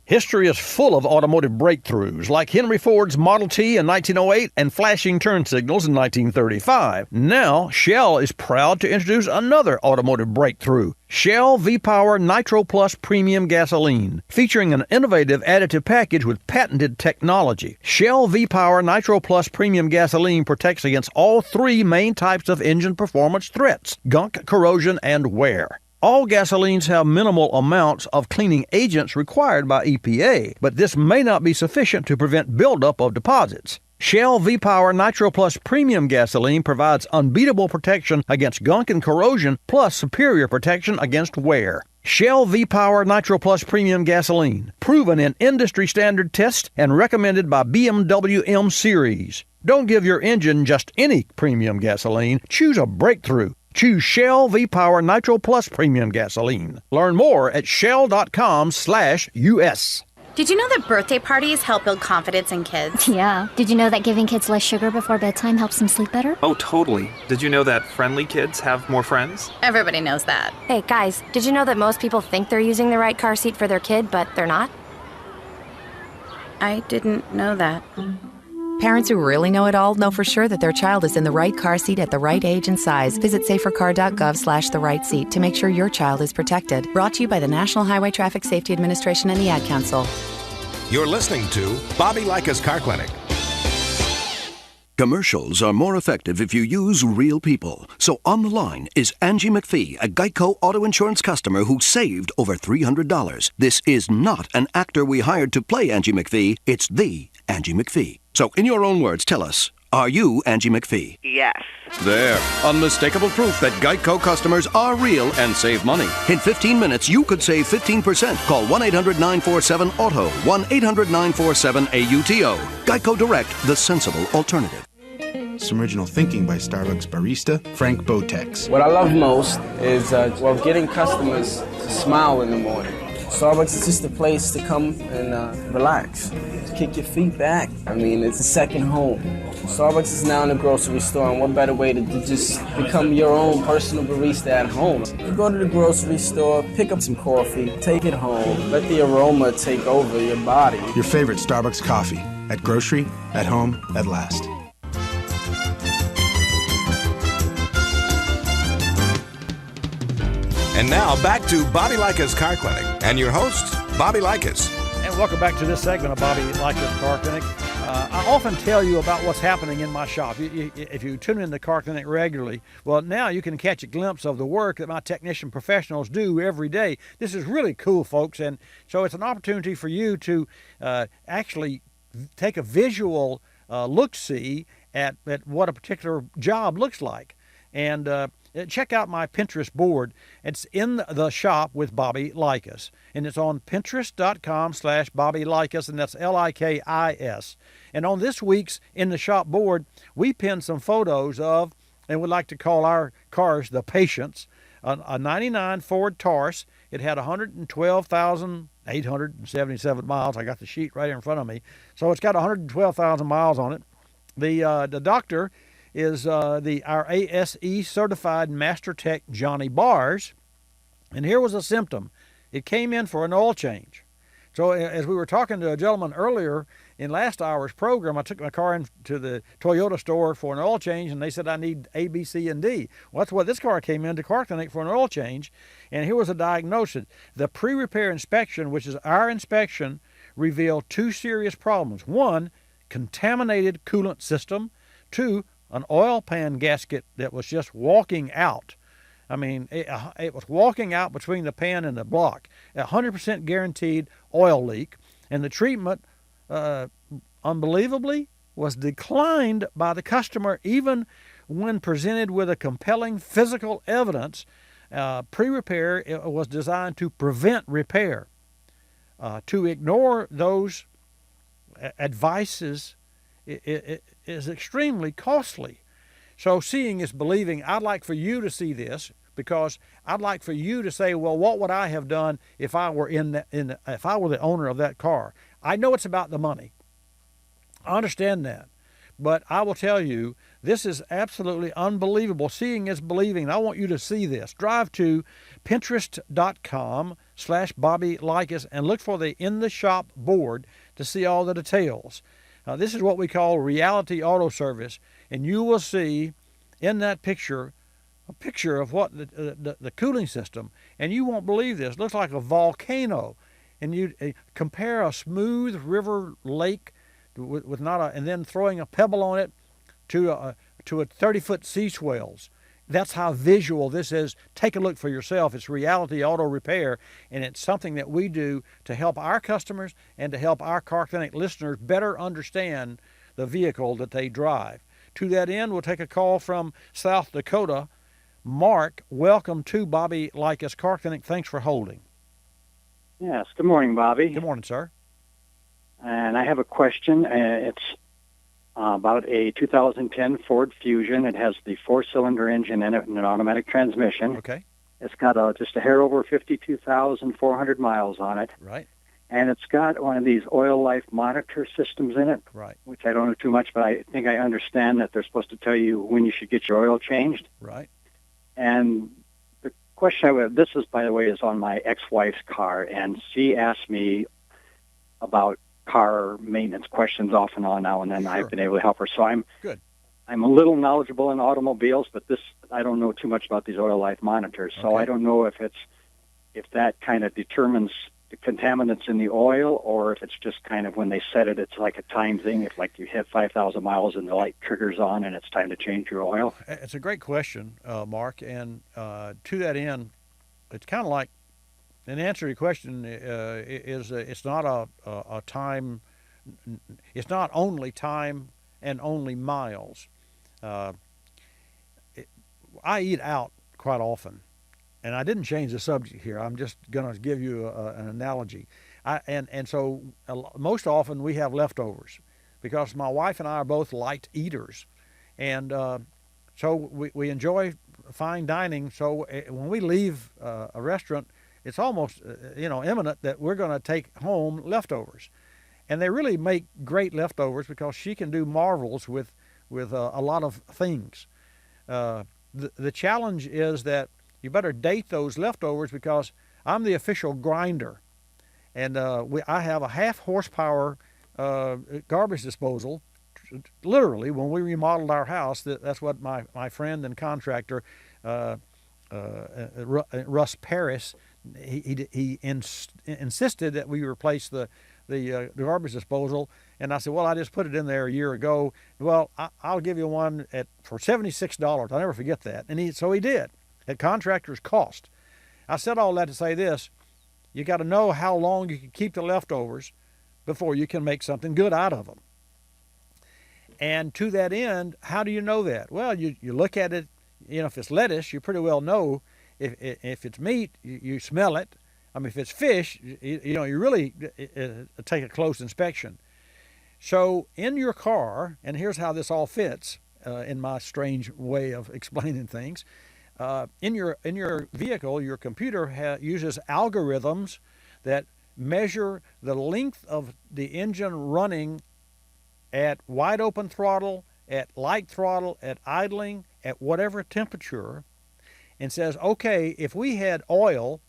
History is full of automotive breakthroughs, like Henry Ford's Model T in 1908 and flashing turn signals in 1935. Now, Shell is proud to introduce another automotive breakthrough, Shell V-Power Nitro Plus Premium Gasoline, featuring an innovative additive package with patented technology. Shell V-Power Nitro Plus Premium Gasoline protects against all 3 main types of engine performance threats: gunk, corrosion, and wear. All gasolines have minimal amounts of cleaning agents required by EPA, but this may not be sufficient to prevent buildup of deposits. Shell V-Power Nitro Plus Premium Gasoline provides unbeatable protection against gunk and corrosion, plus superior protection against wear. Shell V-Power Nitro Plus Premium Gasoline, proven in industry-standard tests and recommended by BMW M Series. Don't give your engine just any premium gasoline. Choose a breakthrough. Choose Shell V-Power Nitro Plus Premium Gasoline. Learn more at shell.com/US. Did you know that birthday parties help build confidence in kids? Yeah. Did you know that giving kids less sugar before bedtime helps them sleep better? Oh, totally. Did you know that friendly kids have more friends? Everybody knows that. Hey, guys, did you know that most people think they're using the right car seat for their kid, but they're not? I didn't know that. Parents who really know it all know for sure that their child is in the right car seat at the right age and size. Visit safercar.gov/the right seat to make sure your child is protected. Brought to you by the National Highway Traffic Safety Administration and the Ad Council. You're listening to Bobby Likis Car Clinic. Commercials are more effective if you use real people. So on the line is Angie McPhee, a Geico auto insurance customer who saved over $300. This is not an actor we hired to play Angie McPhee. It's the Angie McPhee. So in your own words, tell us, are you Angie McPhee? Yes. There. Unmistakable proof that Geico customers are real and save money. In 15 minutes, you could save 15%. Call 1-800-947-AUTO. 1-800-947-AUTO. Geico Direct, the sensible alternative. Some original thinking by Starbucks barista Frank Botex. What I love most is getting customers to smile in the morning. Starbucks is just a place to come and relax, kick your feet back. I mean, it's a second home. Starbucks is now in a grocery store, and what better way to just become your own personal barista at home? You go to the grocery store, pick up some coffee, take it home, let the aroma take over your body. Your favorite Starbucks coffee. At grocery, at home, at last. And now back to Bobby Likis Car Clinic and your host, Bobby Likis. And welcome back to this segment of Bobby Likis Car Clinic. I often tell you about what's happening in my shop. If you tune in the Car Clinic regularly, well, now you can catch a glimpse of the work that my technician professionals do every day. This is really cool, folks, and so it's an opportunity for you to actually take a visual look-see at what a particular job looks like. And check out my Pinterest board. It's in the shop with Bobby Likis, and it's on pinterest.com/Bobby Likis, and that's Likis. And on this week's In the Shop board, we pinned some photos of, and we like to call our cars the patients, a 99 Ford Taurus. It had 112,877 miles. I got the sheet right in front of me. So it's got 112,000 miles on it. The doctor is our ASE certified Master Tech Johnny Bars. And here was a symptom. It came in for an oil change. So as we were talking to a gentleman earlier in last hour's program, I took my car into the Toyota store for an oil change, and they said I need A, B, C, and D. Well, that's what this car came into Car Clinic for, an oil change. And here was a diagnosis. The pre-repair inspection, which is our inspection, revealed two serious problems. One, contaminated coolant system. Two, an oil pan gasket that was just walking out. I mean, it was walking out between the pan and the block. 100% guaranteed oil leak. And the treatment, unbelievably, was declined by the customer even when presented with a compelling physical evidence. Pre-repair was designed to prevent repair. To ignore those advices it is extremely costly. So seeing is believing. I'd like for you to see this, because I'd like for you to say, well, what would I have done if I were if I were the owner of that car? I know it's about the money. I understand that. But I will tell you, this is absolutely unbelievable. Seeing is believing. I want you to see this. Drive to pinterest.com/Bobby Likis and look for the In the Shop board to see all the details. This is what we call reality auto service, and you will see in that picture a picture of what the cooling system, and you won't believe this. It looks like a volcano, and you compare a smooth river lake with not a, and then throwing a pebble on it to a 30-foot sea swells. That's how visual this is. Take a look for yourself. It's Reality Auto Repair, and it's something that we do to help our customers and to help our Car Clinic listeners better understand the vehicle that they drive. To that end, we'll take a call from South Dakota. Mark, welcome to Bobby Likis Car Clinic. Thanks for holding. Yes, good morning, Bobby. Good morning, sir. And I have a question. About a 2010 Ford Fusion. It has the 4-cylinder engine in it and an automatic transmission. Okay. It's got just a hair over 52,400 miles on it. Right. And it's got one of these oil life monitor systems in it, Right. which I don't know too much, but I think I understand that they're supposed to tell you when you should get your oil changed. Right. And the question I have, this is, by the way, is on my ex-wife's car, and she asked me about car maintenance questions off and on now and then. Sure. I've been able to help her. So I'm a little knowledgeable in automobiles, but I don't know too much about these oil life monitors. So I don't know if that kind of determines the contaminants in the oil, or if it's just kind of when they set it, it's like a time thing. If like you hit 5,000 miles and the light triggers on and it's time to change your oil. It's a great question, Mark. And to that end, it's kind of like, an answer to your question is it's not a time, it's not only time and only miles. I eat out quite often, and I didn't change the subject here. I'm just going to give you an analogy. So most often we have leftovers because my wife and I are both light eaters, and so we enjoy fine dining. So when we leave a restaurant, it's almost imminent that we're going to take home leftovers, and they really make great leftovers because she can do marvels with a lot of things. The challenge is that you better date those leftovers because I'm the official grinder, and I have a half horsepower garbage disposal. Literally, when we remodeled our house, that's what my friend and contractor Russ Paris. He insisted that we replace the garbage disposal, and I said, well, I just put it in there a year ago. Well, I'll give you one for $76. I'll never forget that. And so he did at contractor's cost. I said all that to say this: you got to know how long you can keep the leftovers before you can make something good out of them. And to that end, how do you know that? Well, you look at it. If it's lettuce, you pretty well know. If it's meat, you smell it. I mean, if it's fish, you really take a close inspection. So in your car, and here's how this all fits in my strange way of explaining things. In your vehicle, your computer uses algorithms that measure the length of the engine running at wide open throttle, at light throttle, at idling, at whatever temperature, and says, okay, if we had oil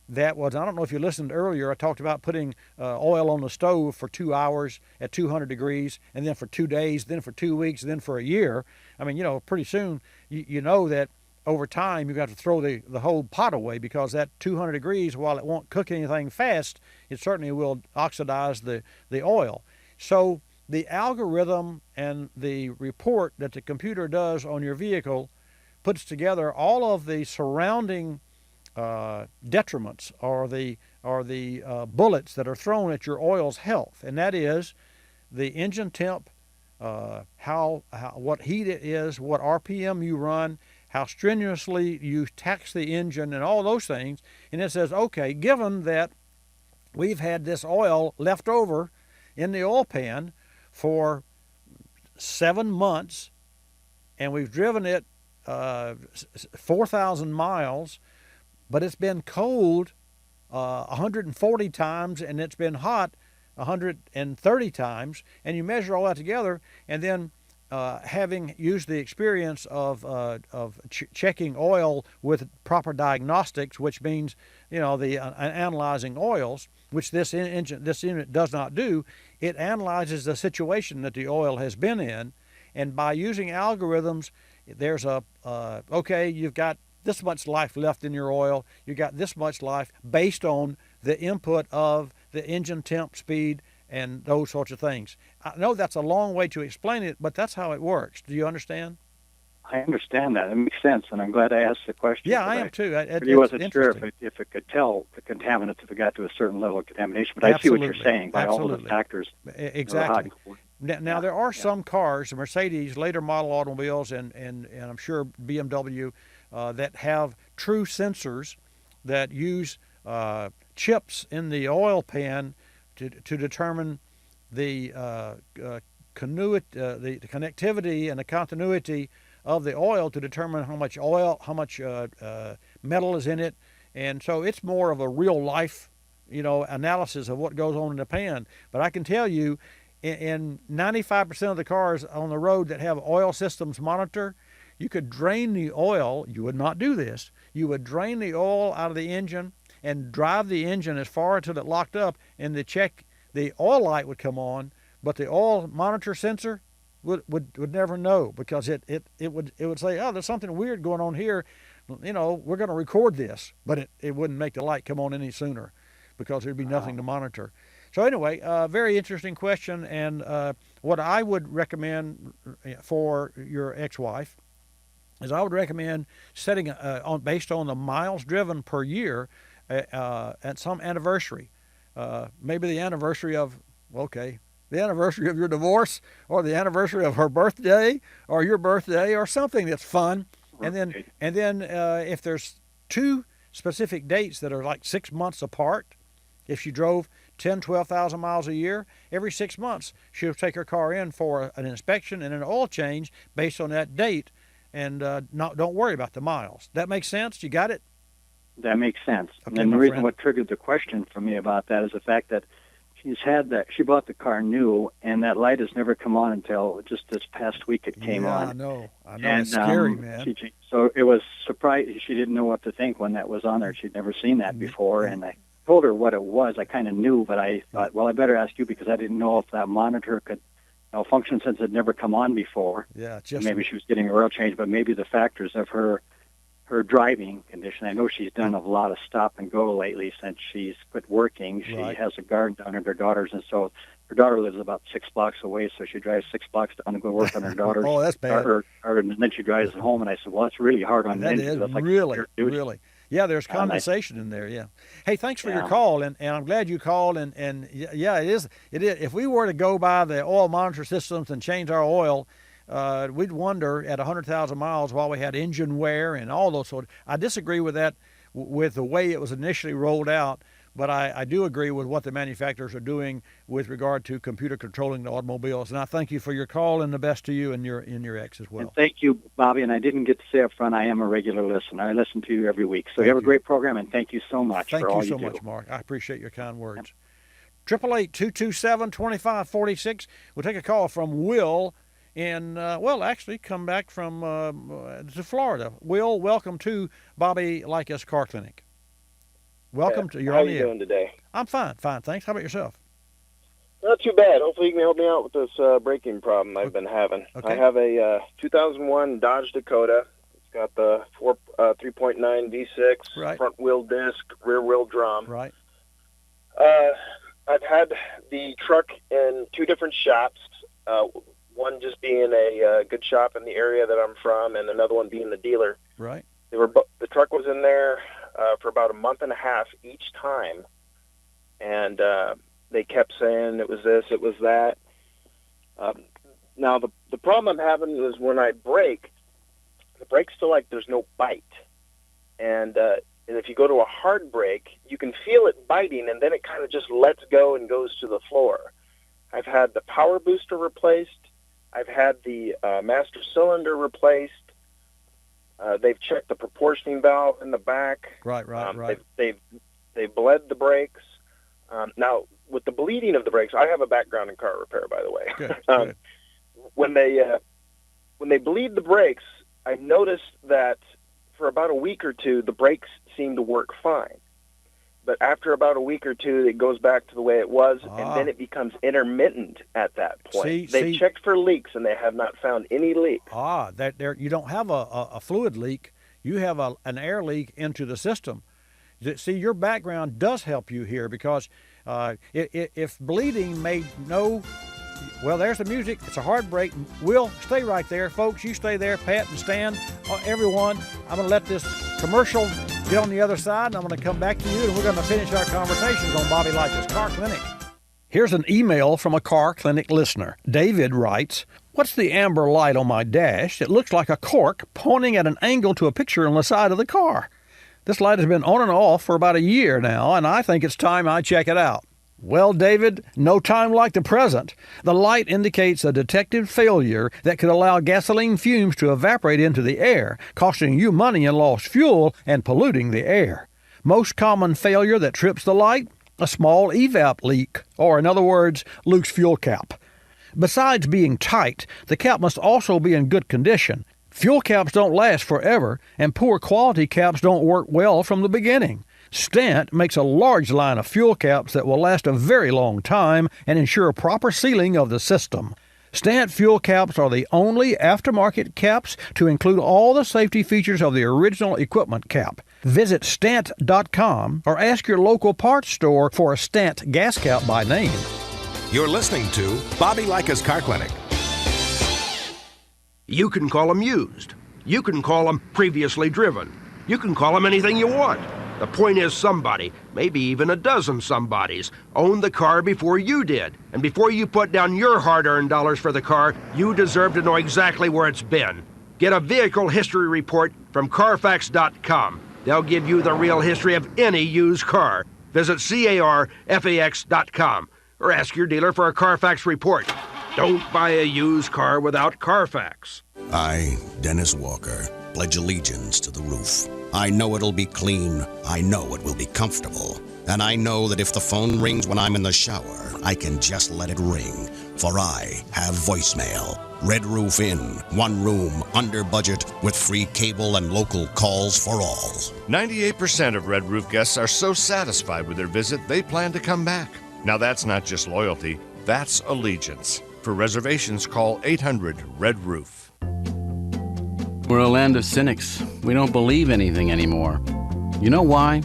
that was, I don't know if you listened earlier, I talked about putting oil on the stove for 2 hours at 200 degrees, and then for 2 days, then for 2 weeks, then for a year. I mean, pretty soon you know that over time you've got to throw the whole pot away because that 200 degrees, while it won't cook anything fast, it certainly will oxidize the oil. So the algorithm and the report that the computer does on your vehicle puts together all of the surrounding detriments or the bullets that are thrown at your oil's health, and that is the engine temp, what heat it is, what RPM you run, how strenuously you tax the engine, and all those things. And it says, okay, given that we've had this oil left over in the oil pan for 7 months, and we've driven it 4,000 miles, but it's been cold 140 times, and it's been hot 130 times, and you measure all that together, and then having used the experience of checking oil with proper diagnostics, which means analyzing oils, which this unit does not do. It analyzes the situation that the oil has been in, and by using algorithms, there's okay, you've got this much life left in your oil, you got this much life based on the input of the engine temp, speed, and those sorts of things. I know that's a long way to explain it, but that's how it works. Do you understand? I understand that. It makes sense, and I'm glad I asked the question. Yeah, I am too. I wasn't sure if it could tell the contaminants if it got to a certain level of contamination, but Absolutely. I see what you're saying by Absolutely. all the factors. Exactly. Now there are some cars, Mercedes, later model automobiles, and I'm sure BMW, that have true sensors that use chips in the oil pan to determine the the connectivity and the continuity of the oil to determine how much metal is in it. And so it's more of a real life, analysis of what goes on in the pan. But I can tell you, in 95% of the cars on the road that have oil systems monitor, you could drain the oil. You would not do this. You would drain the oil out of the engine and drive the engine as far until it locked up, and the oil light would come on, but the oil monitor sensor would never know, because it would say, oh, there's something weird going on here. We're going to record this, but it wouldn't make the light come on any sooner, because there'd be nothing to monitor. So anyway, very interesting question, and what I would recommend for your ex-wife is I would recommend setting based on the miles driven per year at some anniversary, maybe the anniversary of the anniversary of your divorce, or the anniversary of her birthday, or your birthday, or something that's fun. And then if there's two specific dates that are like 6 months apart, if she drove 12,000 miles a year, every 6 months she'll take her car in for an inspection and an oil change based on that date, and don't worry about the miles. That makes sense? You got it? That makes sense. Okay, and the reason what triggered the question for me about that is the fact that she bought the car new, and that light has never come on until just this past week it came on. I know. And, it's scary, man. So it was surprised. She didn't know what to think when that was on there. She'd never seen that before, and I told her what it was. I kind of knew, but I thought, well, I better ask you, because I didn't know if that monitor could function since it had never come on before. Yeah, maybe she was getting an oil change, but maybe the factors of her driving condition. I know she's done a lot of stop and go lately since she's quit working. She has a garden down at her daughter's, and so her daughter lives about 6 blocks away, so she drives 6 blocks down to go work on her daughter's. Oh, that's bad. And then she drives home, and I said, well, that's really hard on that. That is really. Yeah, there's condensation in there, yeah. Hey, thanks for your call, and I'm glad you called, and yeah, it is. If we were to go by the oil monitor systems and change our oil, we'd wonder at 100,000 miles while we had engine wear and all those sort of. I disagree with that, with the way it was initially rolled out, but I do agree with what the manufacturers are doing with regard to computer controlling the automobiles. And I thank you for your call, and the best to you and your ex as well. And thank you, Bobby. And I didn't get to say up front, I am a regular listener. I listen to you every week. So you have a great program, and thank you so much for all you do. Thank you so much, Mark. I appreciate your kind words. 888-227-2546. We'll take a call from Will. And, actually come back from to Florida. Will, welcome to Bobby Likis Car Clinic. Welcome to your How are you doing today? I'm fine, thanks. How about yourself? Not too bad. Hopefully you can help me out with this braking problem I've been having. Okay. I have a 2001 Dodge Dakota. It's got the 3.9 V6, front wheel disc, rear wheel drum. Right. I've had the truck in 2 different shops. One just being a good shop in the area that I'm from, and another one being the dealer. Right. The truck was in there for about a month and a half each time, and they kept saying it was this, it was that. Now the problem I'm having is when I brake, the brake's still like there's no bite, and if you go to a hard brake, you can feel it biting, and then it kind of just lets go and goes to the floor. I've had the power booster replaced. I've had the master cylinder replaced. They've checked the proportioning valve in the back. Right. They've bled the brakes. Now, with the bleeding of the brakes, I have a background in car repair, by the way. Good. When they bleed the brakes, I noticed that for about a week or two, the brakes seem to work fine. But after about a week or two, it goes back to the way it was, and then it becomes intermittent at that point. They've checked for leaks, and they have not found any leaks. You don't have a fluid leak. You have an air leak into the system. See, your background does help you here, because if bleeding made no... Well, there's the music. It's a hard break. We'll stay right there. Folks, you stay there. Pat and Stan, everyone, I'm going to let this commercial get on the other side, and I'm going to come back to you, and we're going to finish our conversations on Bobby Likis Car Clinic. Here's an email from a Car Clinic listener. David writes, "What's the amber light on my dash? It looks like a cork pointing at an angle to a picture on the side of the car. This light has been on and off for about a year now, and I think it's time I check it out." Well, David, no time like the present. The light indicates a detected failure that could allow gasoline fumes to evaporate into the air, costing you money in lost fuel and polluting the air. Most common failure that trips the light? A small evap leak, or in other words, loose fuel cap. Besides being tight, the cap must also be in good condition. Fuel caps don't last forever, and poor quality caps don't work well from the beginning. Stant makes a large line of fuel caps that will last a very long time and ensure proper sealing of the system. Stant fuel caps are the only aftermarket caps to include all the safety features of the original equipment cap. Visit Stant.com or ask your local parts store for a Stant gas cap by name. You're listening to Bobby Likis Car Clinic. You can call them used. You can call them previously driven. You can call them anything you want. The point is somebody, maybe even a dozen somebodies, owned the car before you did. And before you put down your hard-earned dollars for the car, you deserve to know exactly where it's been. Get a vehicle history report from Carfax.com. They'll give you the real history of any used car. Visit CARFAX.com or ask your dealer for a Carfax report. Don't buy a used car without Carfax. I, Dennis Walker, pledge allegiance to the roof. I know it'll be clean. I know it will be comfortable. And I know that if the phone rings when I'm in the shower, I can just let it ring. For I have voicemail. Red Roof Inn. One room, under budget, with free cable and local calls for all. 98% of Red Roof guests are so satisfied with their visit, they plan to come back. Now that's not just loyalty, that's allegiance. For reservations, call 800-RED-ROOF. We're a land of cynics. We don't believe anything anymore. You know why?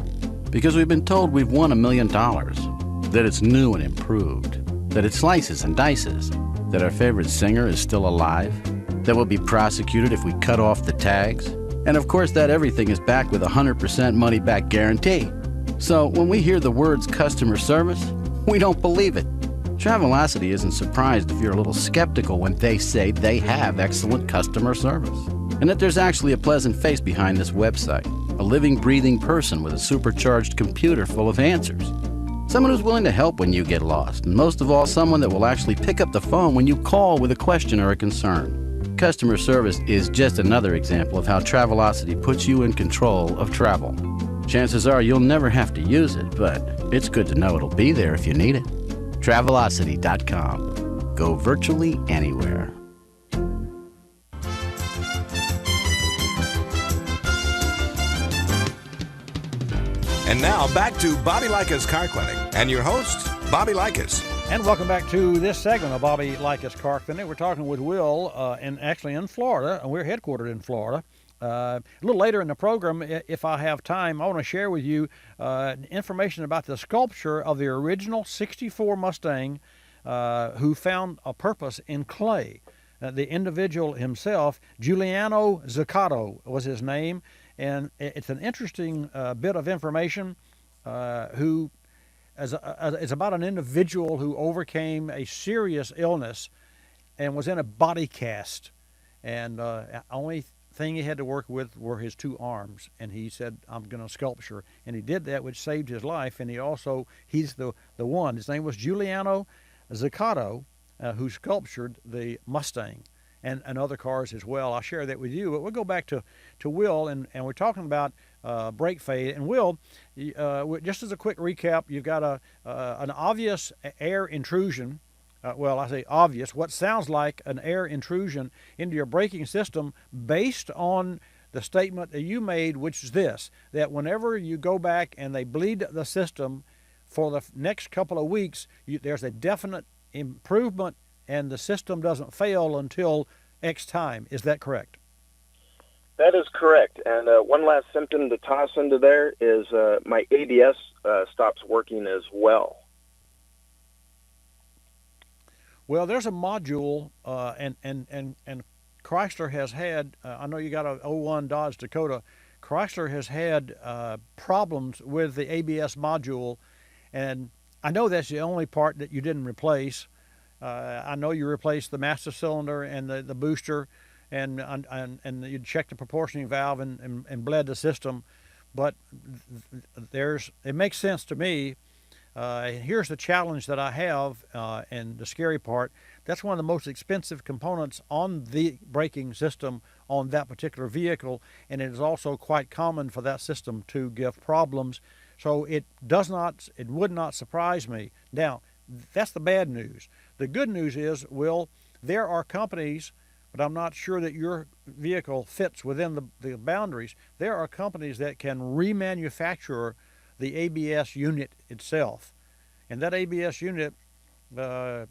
Because we've been told we've won $1 million, that it's new and improved, that it slices and dices, that our favorite singer is still alive, that we'll be prosecuted if we cut off the tags, and of course that everything is backed with a 100% money-back guarantee. So when we hear the words customer service, we don't believe it. Travelocity isn't surprised if you're a little skeptical when they say they have excellent customer service, and that there's actually a pleasant face behind this website, a living, breathing person with a supercharged computer full of answers. Someone who's willing to help when you get lost, and most of all, someone that will actually pick up the phone when you call with a question or a concern. Customer service is just another example of how Travelocity puts you in control of travel. Chances are you'll never have to use it, but it's good to know it'll be there if you need it. Travelocity.com. Go virtually anywhere. And now back to Bobby Likis Car Clinic and your host, Bobby Likis. And welcome back to this segment of Bobby Likis Car Clinic. We're talking with Will, actually in Florida, and we're headquartered in Florida. A little later in the program, if I have time, I want to share with you information about the sculpture of the original '64 Mustang who found a purpose in clay. The individual himself, Giuliano Zuccato was his name, and it's an interesting bit of information who is about an individual who overcame a serious illness and was in a body cast, and only thing he had to work with were his two arms, and he said, I'm going to sculpture, and he did that, which saved his life. And he's the one, his name was Giuliano Zuccato, who sculptured the Mustang and other cars as well. I'll share that with you, but we'll go back to Will, and we're talking about brake fade. And Will, just as a quick recap, you've got an obvious air intrusion. Well, I say obvious, what sounds like an air intrusion into your braking system based on the statement that you made, which is this, that whenever you go back and they bleed the system for the next couple of weeks, there's a definite improvement and the system doesn't fail until X time. Is that correct? That is correct. And one last symptom to toss into there is my ABS stops working as well. Well, there's a module, and Chrysler has had, I know you got a 01 Dodge Dakota, Chrysler has had problems with the ABS module, and I know that's the only part that you didn't replace. I know you replaced the master cylinder and the booster, and you checked the proportioning valve and bled the system, but it makes sense to me And here's the challenge that I have, and the scary part. That's one of the most expensive components on the braking system on that particular vehicle, and it is also quite common for that system to give problems. So it would not surprise me. Now, that's the bad news. The good news is, Will, there are companies, but I'm not sure that your vehicle fits within the boundaries. There are companies that can remanufacture the ABS unit itself, and that ABS unit, and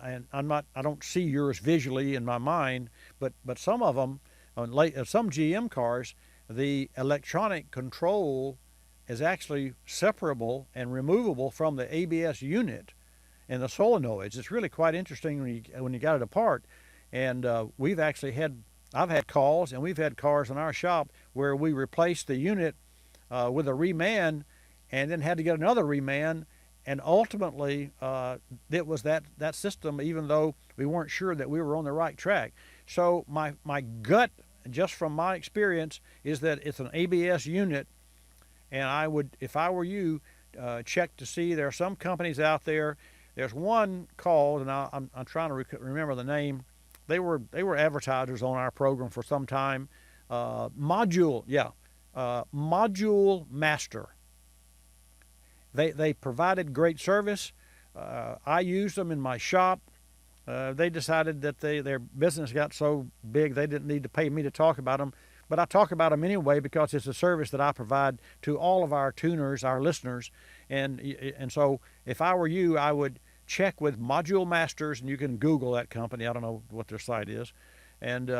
I don't see yours visually in my mind, but some of them, some GM cars, the electronic control is actually separable and removable from the ABS unit and the solenoids. It's really quite interesting when you got it apart. And I've had calls, and we've had cars in our shop where we replaced the unit with a reman, and then had to get another reman, and ultimately it was that system, even though we weren't sure that we were on the right track. So my gut, just from my experience, is that it's an ABS unit, and I would, if I were you, check to see. There are some companies out there. There's one called, and I'm trying to remember the name. They were advertisers on our program for some time. Module Master. They provided great service. I used them in my shop. They decided that their business got so big they didn't need to pay me to talk about them. But I talk about them anyway because it's a service that I provide to all of our tuners, our listeners. And so if I were you, I would check with Module Masters, and you can Google that company. I don't know what their site is, and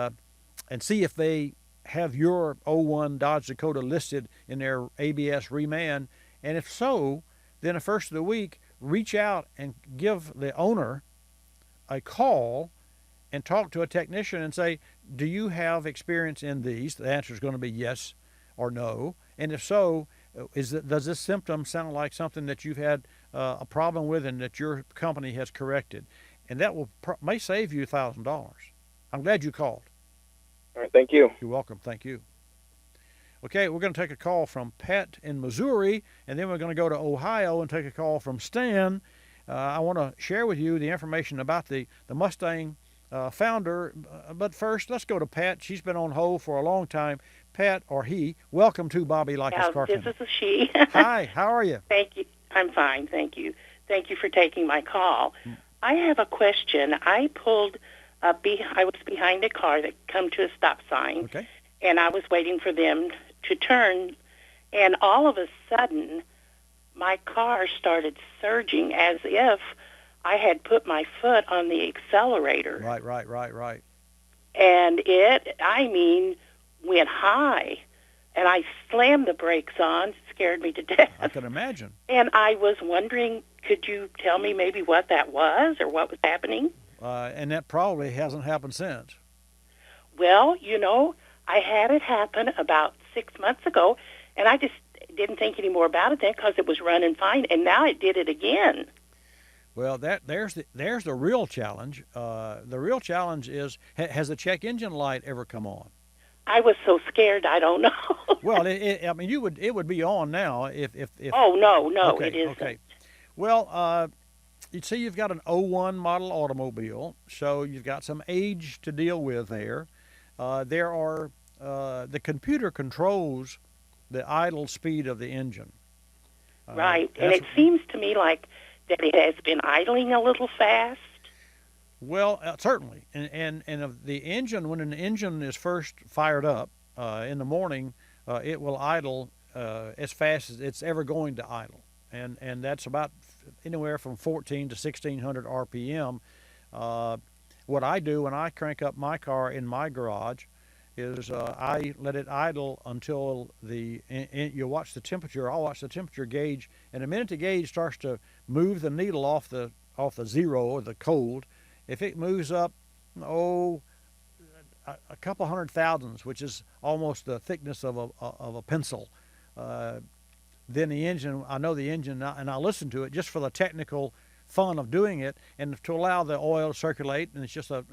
see if they have your 01 Dodge Dakota listed in their ABS reman. And if so, then the first of the week, reach out and give the owner a call and talk to a technician and say, do you have experience in these? The answer is going to be yes or no. And if so, does this symptom sound like something that you've had a problem with and that your company has corrected? And that may save you $1,000. I'm glad you called. All right, thank you. You're welcome. Thank you. Okay, we're going to take a call from Pat in Missouri, and then we're going to go to Ohio and take a call from Stan. I want to share with you the information about the Mustang founder, but first, let's go to Pat. She's been on hold for a long time. Pat, or he, welcome to Bobby Likis Car Clinic. This is a she. Hi, how are you? Thank you. I'm fine, thank you. Thank you for taking my call. I have a question. I pulled I was behind a car that come to a stop sign, okay, and I was waiting for them to turn, and all of a sudden, my car started surging as if I had put my foot on the accelerator. Right. And it, went high. And I slammed the brakes on. It scared me to death. I can imagine. And I was wondering, could you tell me maybe what that was or what was happening? And that probably hasn't happened since. Well, I had it happen about 6 months ago, and I just didn't think any more about it then because it was running fine, and now it did it again. Well, there's the real challenge. The real challenge is, has the check engine light ever come on? I was so scared, I don't know. Well, it would be on now if. Oh no, okay, it isn't. Okay. Well, you see, you've got an 01 model automobile, so you've got some age to deal with there. There are the computer controls the idle speed of the engine. Right, and it seems to me like that it has been idling a little fast. Well, certainly, and the engine, when an engine is first fired up in the morning, it will idle as fast as it's ever going to idle, and that's about anywhere from 14 to 1600 RPM. What I do when I crank up my car in my garage is I let it idle until you watch the temperature. I'll watch the temperature gauge, and the minute the gauge starts to move the needle off the zero or the cold, if it moves up, a couple hundred thousandths, which is almost the thickness of a pencil, then the engine, I know the engine, and I listen to it just for the technical fun of doing it and to allow the oil to circulate. And it's just a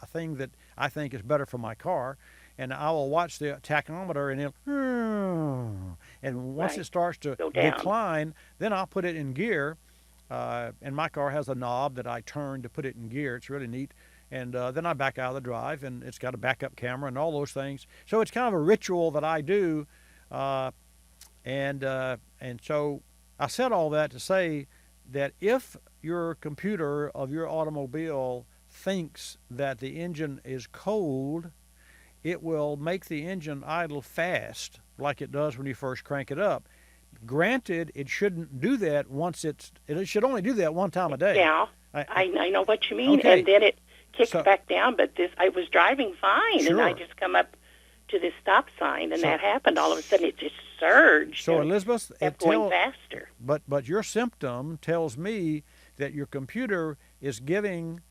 thing that I think is better for my car. And I will watch the tachometer, and And once Right. it starts to Go down. decline, then I'll put it in gear. And my car has a knob that I turn to put it in gear. It's really neat. And then I back out of the drive, and it's got a backup camera and all those things. So it's kind of a ritual that I do. And so I said all that to say that if your computer of your automobile thinks that the engine is cold, it will make the engine idle fast like it does when you first crank it up. Granted, it shouldn't do that it should only do that one time a day. Yeah, I know what you mean. Okay. And then it kicks back down, but I was driving fine, and I just come up to this stop sign, and that happened. All of a sudden, it just surged. So, Elizabeth, kept going faster. But your symptom tells me that your computer is given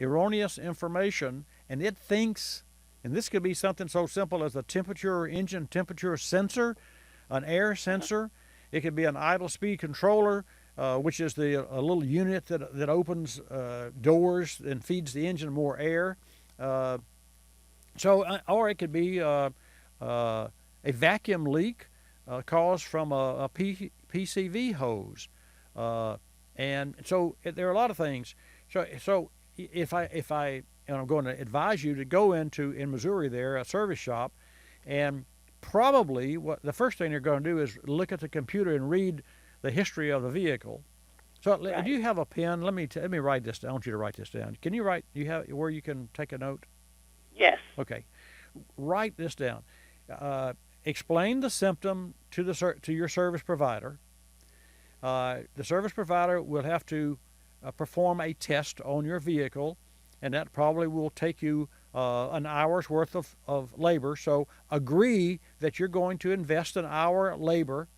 erroneous information, and it thinks, and this could be something so simple as a engine temperature sensor, an air sensor. It could be an idle speed controller, which is a little unit that opens doors and feeds the engine more air. Or it could be a vacuum leak caused from a PCV hose. And so there are a lot of things. So if I and I'm going to advise you to go in Missouri there, a service shop, and probably the first thing you're going to do is look at the computer and read the history of the vehicle. So do you have a pen? Let me write this down. I want you to write this down. Can you write? Do you have where you can take a note? Yes. Okay. Write this down. Explain the symptom to your service provider. The service provider will have to perform a test on your vehicle, and that probably will take you an hour's worth of labor. So agree that you're going to invest an hour labor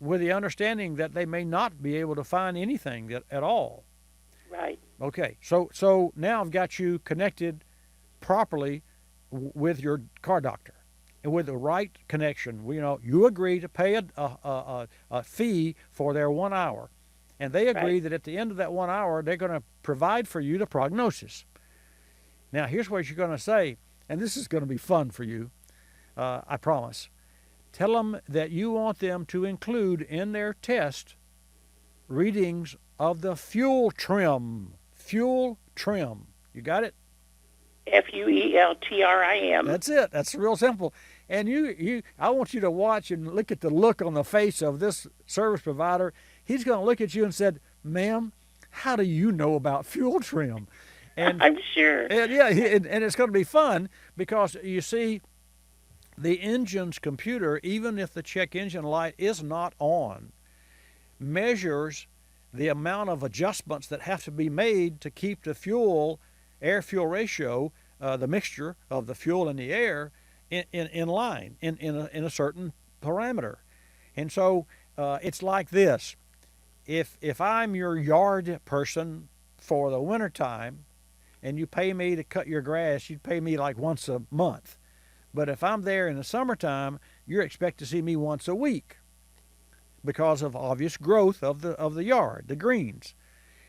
with the understanding that they may not be able to find anything at all. Right. Okay. So now I've got you connected properly with your car doctor, and with the right connection. You agree to pay a fee for their 1 hour, and they agree that at the end of that 1 hour they're going to provide for you the prognosis. Now here's what you're going to say, and this is going to be fun for you, I promise. Tell them that you want them to include in their test readings of the fuel trim. Fuel trim. You got it? FUELTRIM. That's it. That's real simple. And I want you to watch and look at the look on the face of this service provider. He's going to look at you and said, "Ma'am, how do you know about fuel trim?" And I'm sure. And it's going to be fun because you see, the engine's computer, even if the check engine light is not on, measures the amount of adjustments that have to be made to keep the air-fuel ratio, the mixture of the fuel and the air, in line, in a certain parameter. And so it's like this. If I'm your yard person for the wintertime and you pay me to cut your grass, you'd pay me like once a month. But if I'm there in the summertime, you're expected to see me once a week because of obvious growth of the yard, the greens.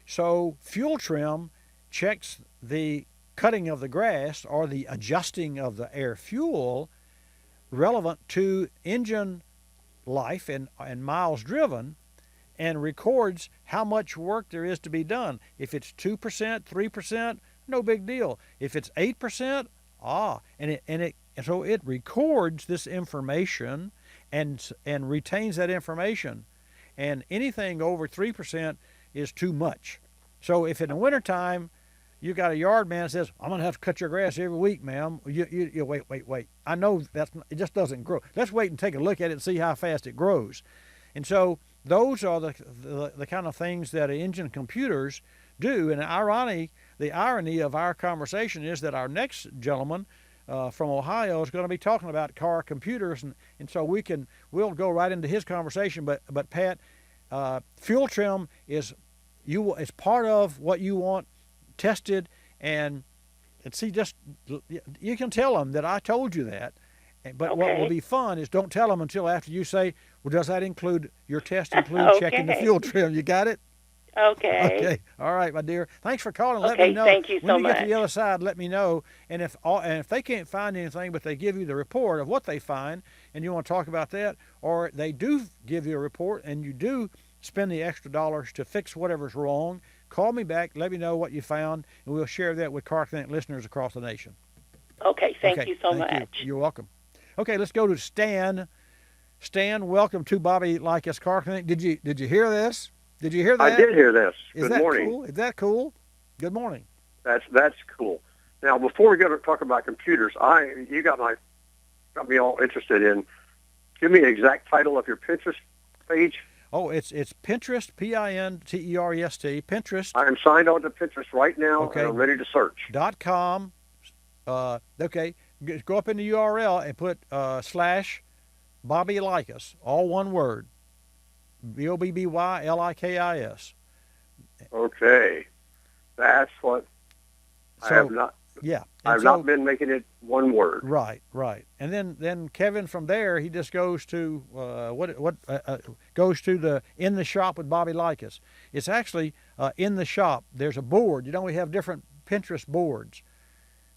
So fuel trim checks the cutting of the grass or the adjusting of the air fuel relevant to engine life and miles driven, and records how much work there is to be done. If it's 2%, 3%, no big deal. If it's 8%, so it records this information and retains that information. And anything over 3% is too much. So if in the wintertime you got a yard man that says, "I'm going to have to cut your grass every week, ma'am," you wait. I know it just doesn't grow. Let's wait and take a look at it and see how fast it grows. And so those are the kind of things that engine computers do. And the irony of our conversation is that our next gentleman from Ohio is going to be talking about car computers, and so we'll go right into his conversation. But Pat, fuel trim is part of what you want tested, and see, just you can tell them that I told you that. But okay. What will be fun is don't tell them until after you say, "Well, does that include your test include checking the fuel trim?" You got it? Okay. Okay. All right, my dear. Thanks for calling. Let Okay, me know. thank you so when you get to much. the other side, let me know. And if they can't find anything, but they give you the report of what they find, and you want to talk about that, or they do give you a report and you do spend the extra dollars to fix whatever's wrong, call me back. Let me know what you found, and we'll share that with Car Clinic listeners across the nation. Okay. Thank you so thank much. you. You're welcome. Okay, let's go to Stan. Stan, welcome to Bobby Likis Car Clinic. Did you hear this? Did you hear that? I did hear this. Is Good that morning. cool? Is that cool? Good morning. That's cool. Now, before we go to talk about computers, you got me all interested in. Give me the exact title of your Pinterest page. Oh, it's Pinterest, Pinterest, Pinterest. I am signed on to Pinterest right now, Okay. and I'm ready to search. .com. Okay, go up in the URL and put / Bobby Likis, all one word. BOBBYLIKIS. Okay, that's what I have not. Yeah, I've not been making it one word. Right. And then Kevin from there, he just goes to goes to the In the Shop with Bobby Likis. It's actually in the shop. There's a board. We have different Pinterest boards.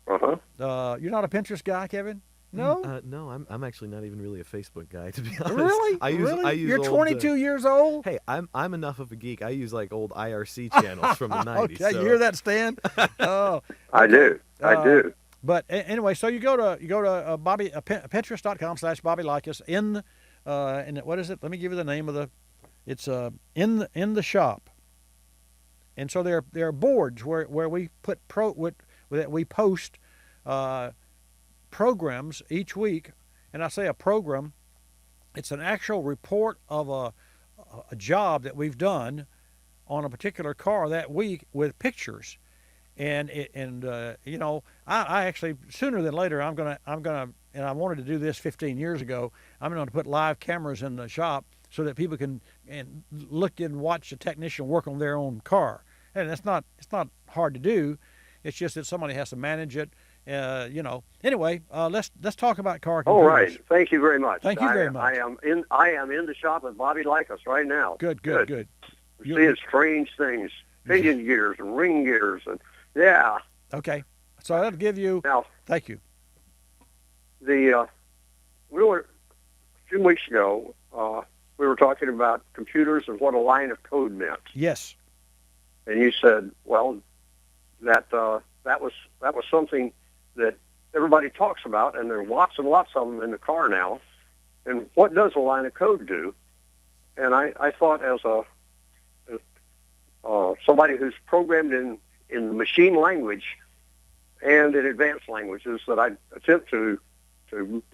You're not a Pinterest guy, Kevin? No. No, I'm actually not even really a Facebook guy, to be honest. Really? I use You're old, 22 years old? Hey, I'm enough of a geek. I use like old IRC channels from the 90s. Okay, so. you hear that, Stan? Oh, I do. I do. But anyway, so you go to Pinterest.com / Bobby Likis in what is it? Let me give you the name of the. It's in the shop. And so there are boards where we put we post programs each week. And I say a program, it's an actual report of a job that we've done on a particular car that week with pictures. And I actually, sooner than later, I'm gonna, and I wanted to do this 15 years ago. I'm going to put live cameras in the shop so that people can look and watch the technician work on their own car. And it's not hard to do. It's just that somebody has to manage it. Anyway, let's talk about car computers. All right. Thank you very much. Thank you very much. I am in the shop with Bobby Likis right now. Good. We're seeing strange things, pinion gears and ring gears, and yeah. Okay. So that'll give you. Now, thank you. We were a few weeks ago. We were talking about computers and what a line of code meant. Yes. And you said, well, that was something that everybody talks about, and there are lots and lots of them in the car now. And what does a line of code do? And I thought, as somebody who's programmed in the machine language and in advanced languages, that I'd attempt to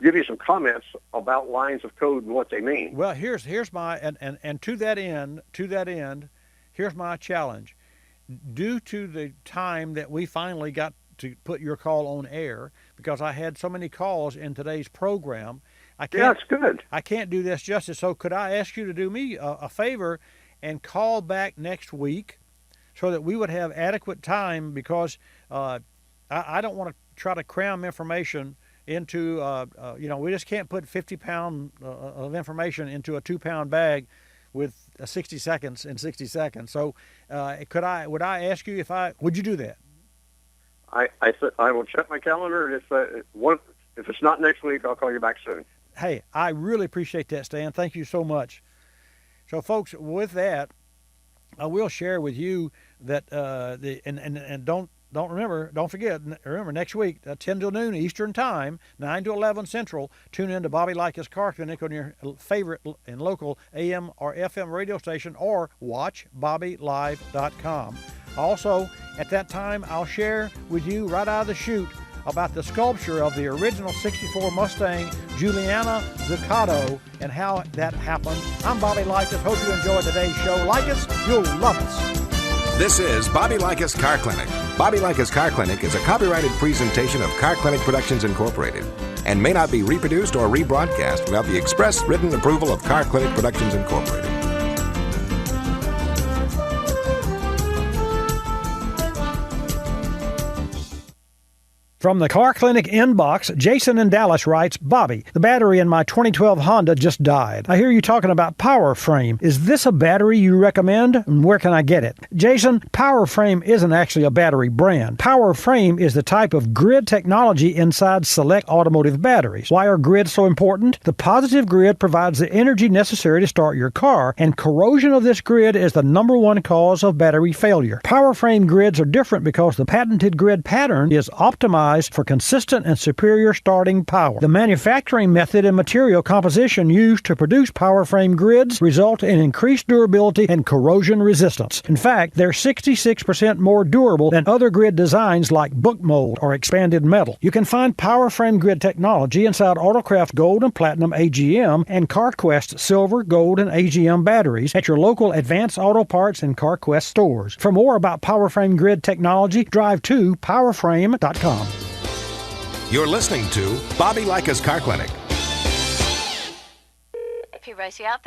give you some comments about lines of code and what they mean. Well, here's my and to that end, here's my challenge. Due to the time that we finally got to put your call on air, because I had so many calls in today's program, that's good. I can't do this justice. So could I ask you to do me a favor and call back next week so that we would have adequate time, because I don't want to try to cram information into, we just can't put 50 pounds of information into a 2-pound bag with 60 seconds in 60 seconds. So would I ask you would you do that? I will check my calendar, and if it's not next week, I'll call you back soon. Hey, I really appreciate that, Stan. Thank you so much. So, folks, with that, I will share with you that don't forget, next week, 10 till noon Eastern Time, 9 to 11 Central, tune in to Bobby Likis Car Clinic on your favorite and local AM or FM radio station, or watch BobbyLive.com. Also, at that time, I'll share with you right out of the chute about the sculpture of the original 64 Mustang Juliana Zuccato and how that happened. I'm Bobby Likis. Hope you enjoyed today's show. Like us, you'll love us. This is Bobby Likis Car Clinic. Bobby Likis Car Clinic is a copyrighted presentation of Car Clinic Productions Incorporated and may not be reproduced or rebroadcast without the express written approval of Car Clinic Productions Incorporated. From the Car Clinic inbox, Jason in Dallas writes, Bobby, the battery in my 2012 Honda just died. I hear you talking about Power Frame. Is this a battery you recommend? And where can I get it? Jason, Power Frame isn't actually a battery brand. Power Frame is the type of grid technology inside select automotive batteries. Why are grids so important? The positive grid provides the energy necessary to start your car, and corrosion of this grid is the number one cause of battery failure. Power Frame grids are different because the patented grid pattern is optimized for consistent and superior starting power. The manufacturing method and material composition used to produce Power Frame grids result in increased durability and corrosion resistance. In fact, they're 66% more durable than other grid designs like book mold or expanded metal. You can find Power Frame grid technology inside Autocraft Gold and Platinum AGM and CarQuest Silver, Gold, and AGM batteries at your local Advanced Auto Parts and CarQuest stores. For more about Power Frame grid technology, drive to powerframe.com. You're listening to Bobby Likis Car Clinic. If you race you out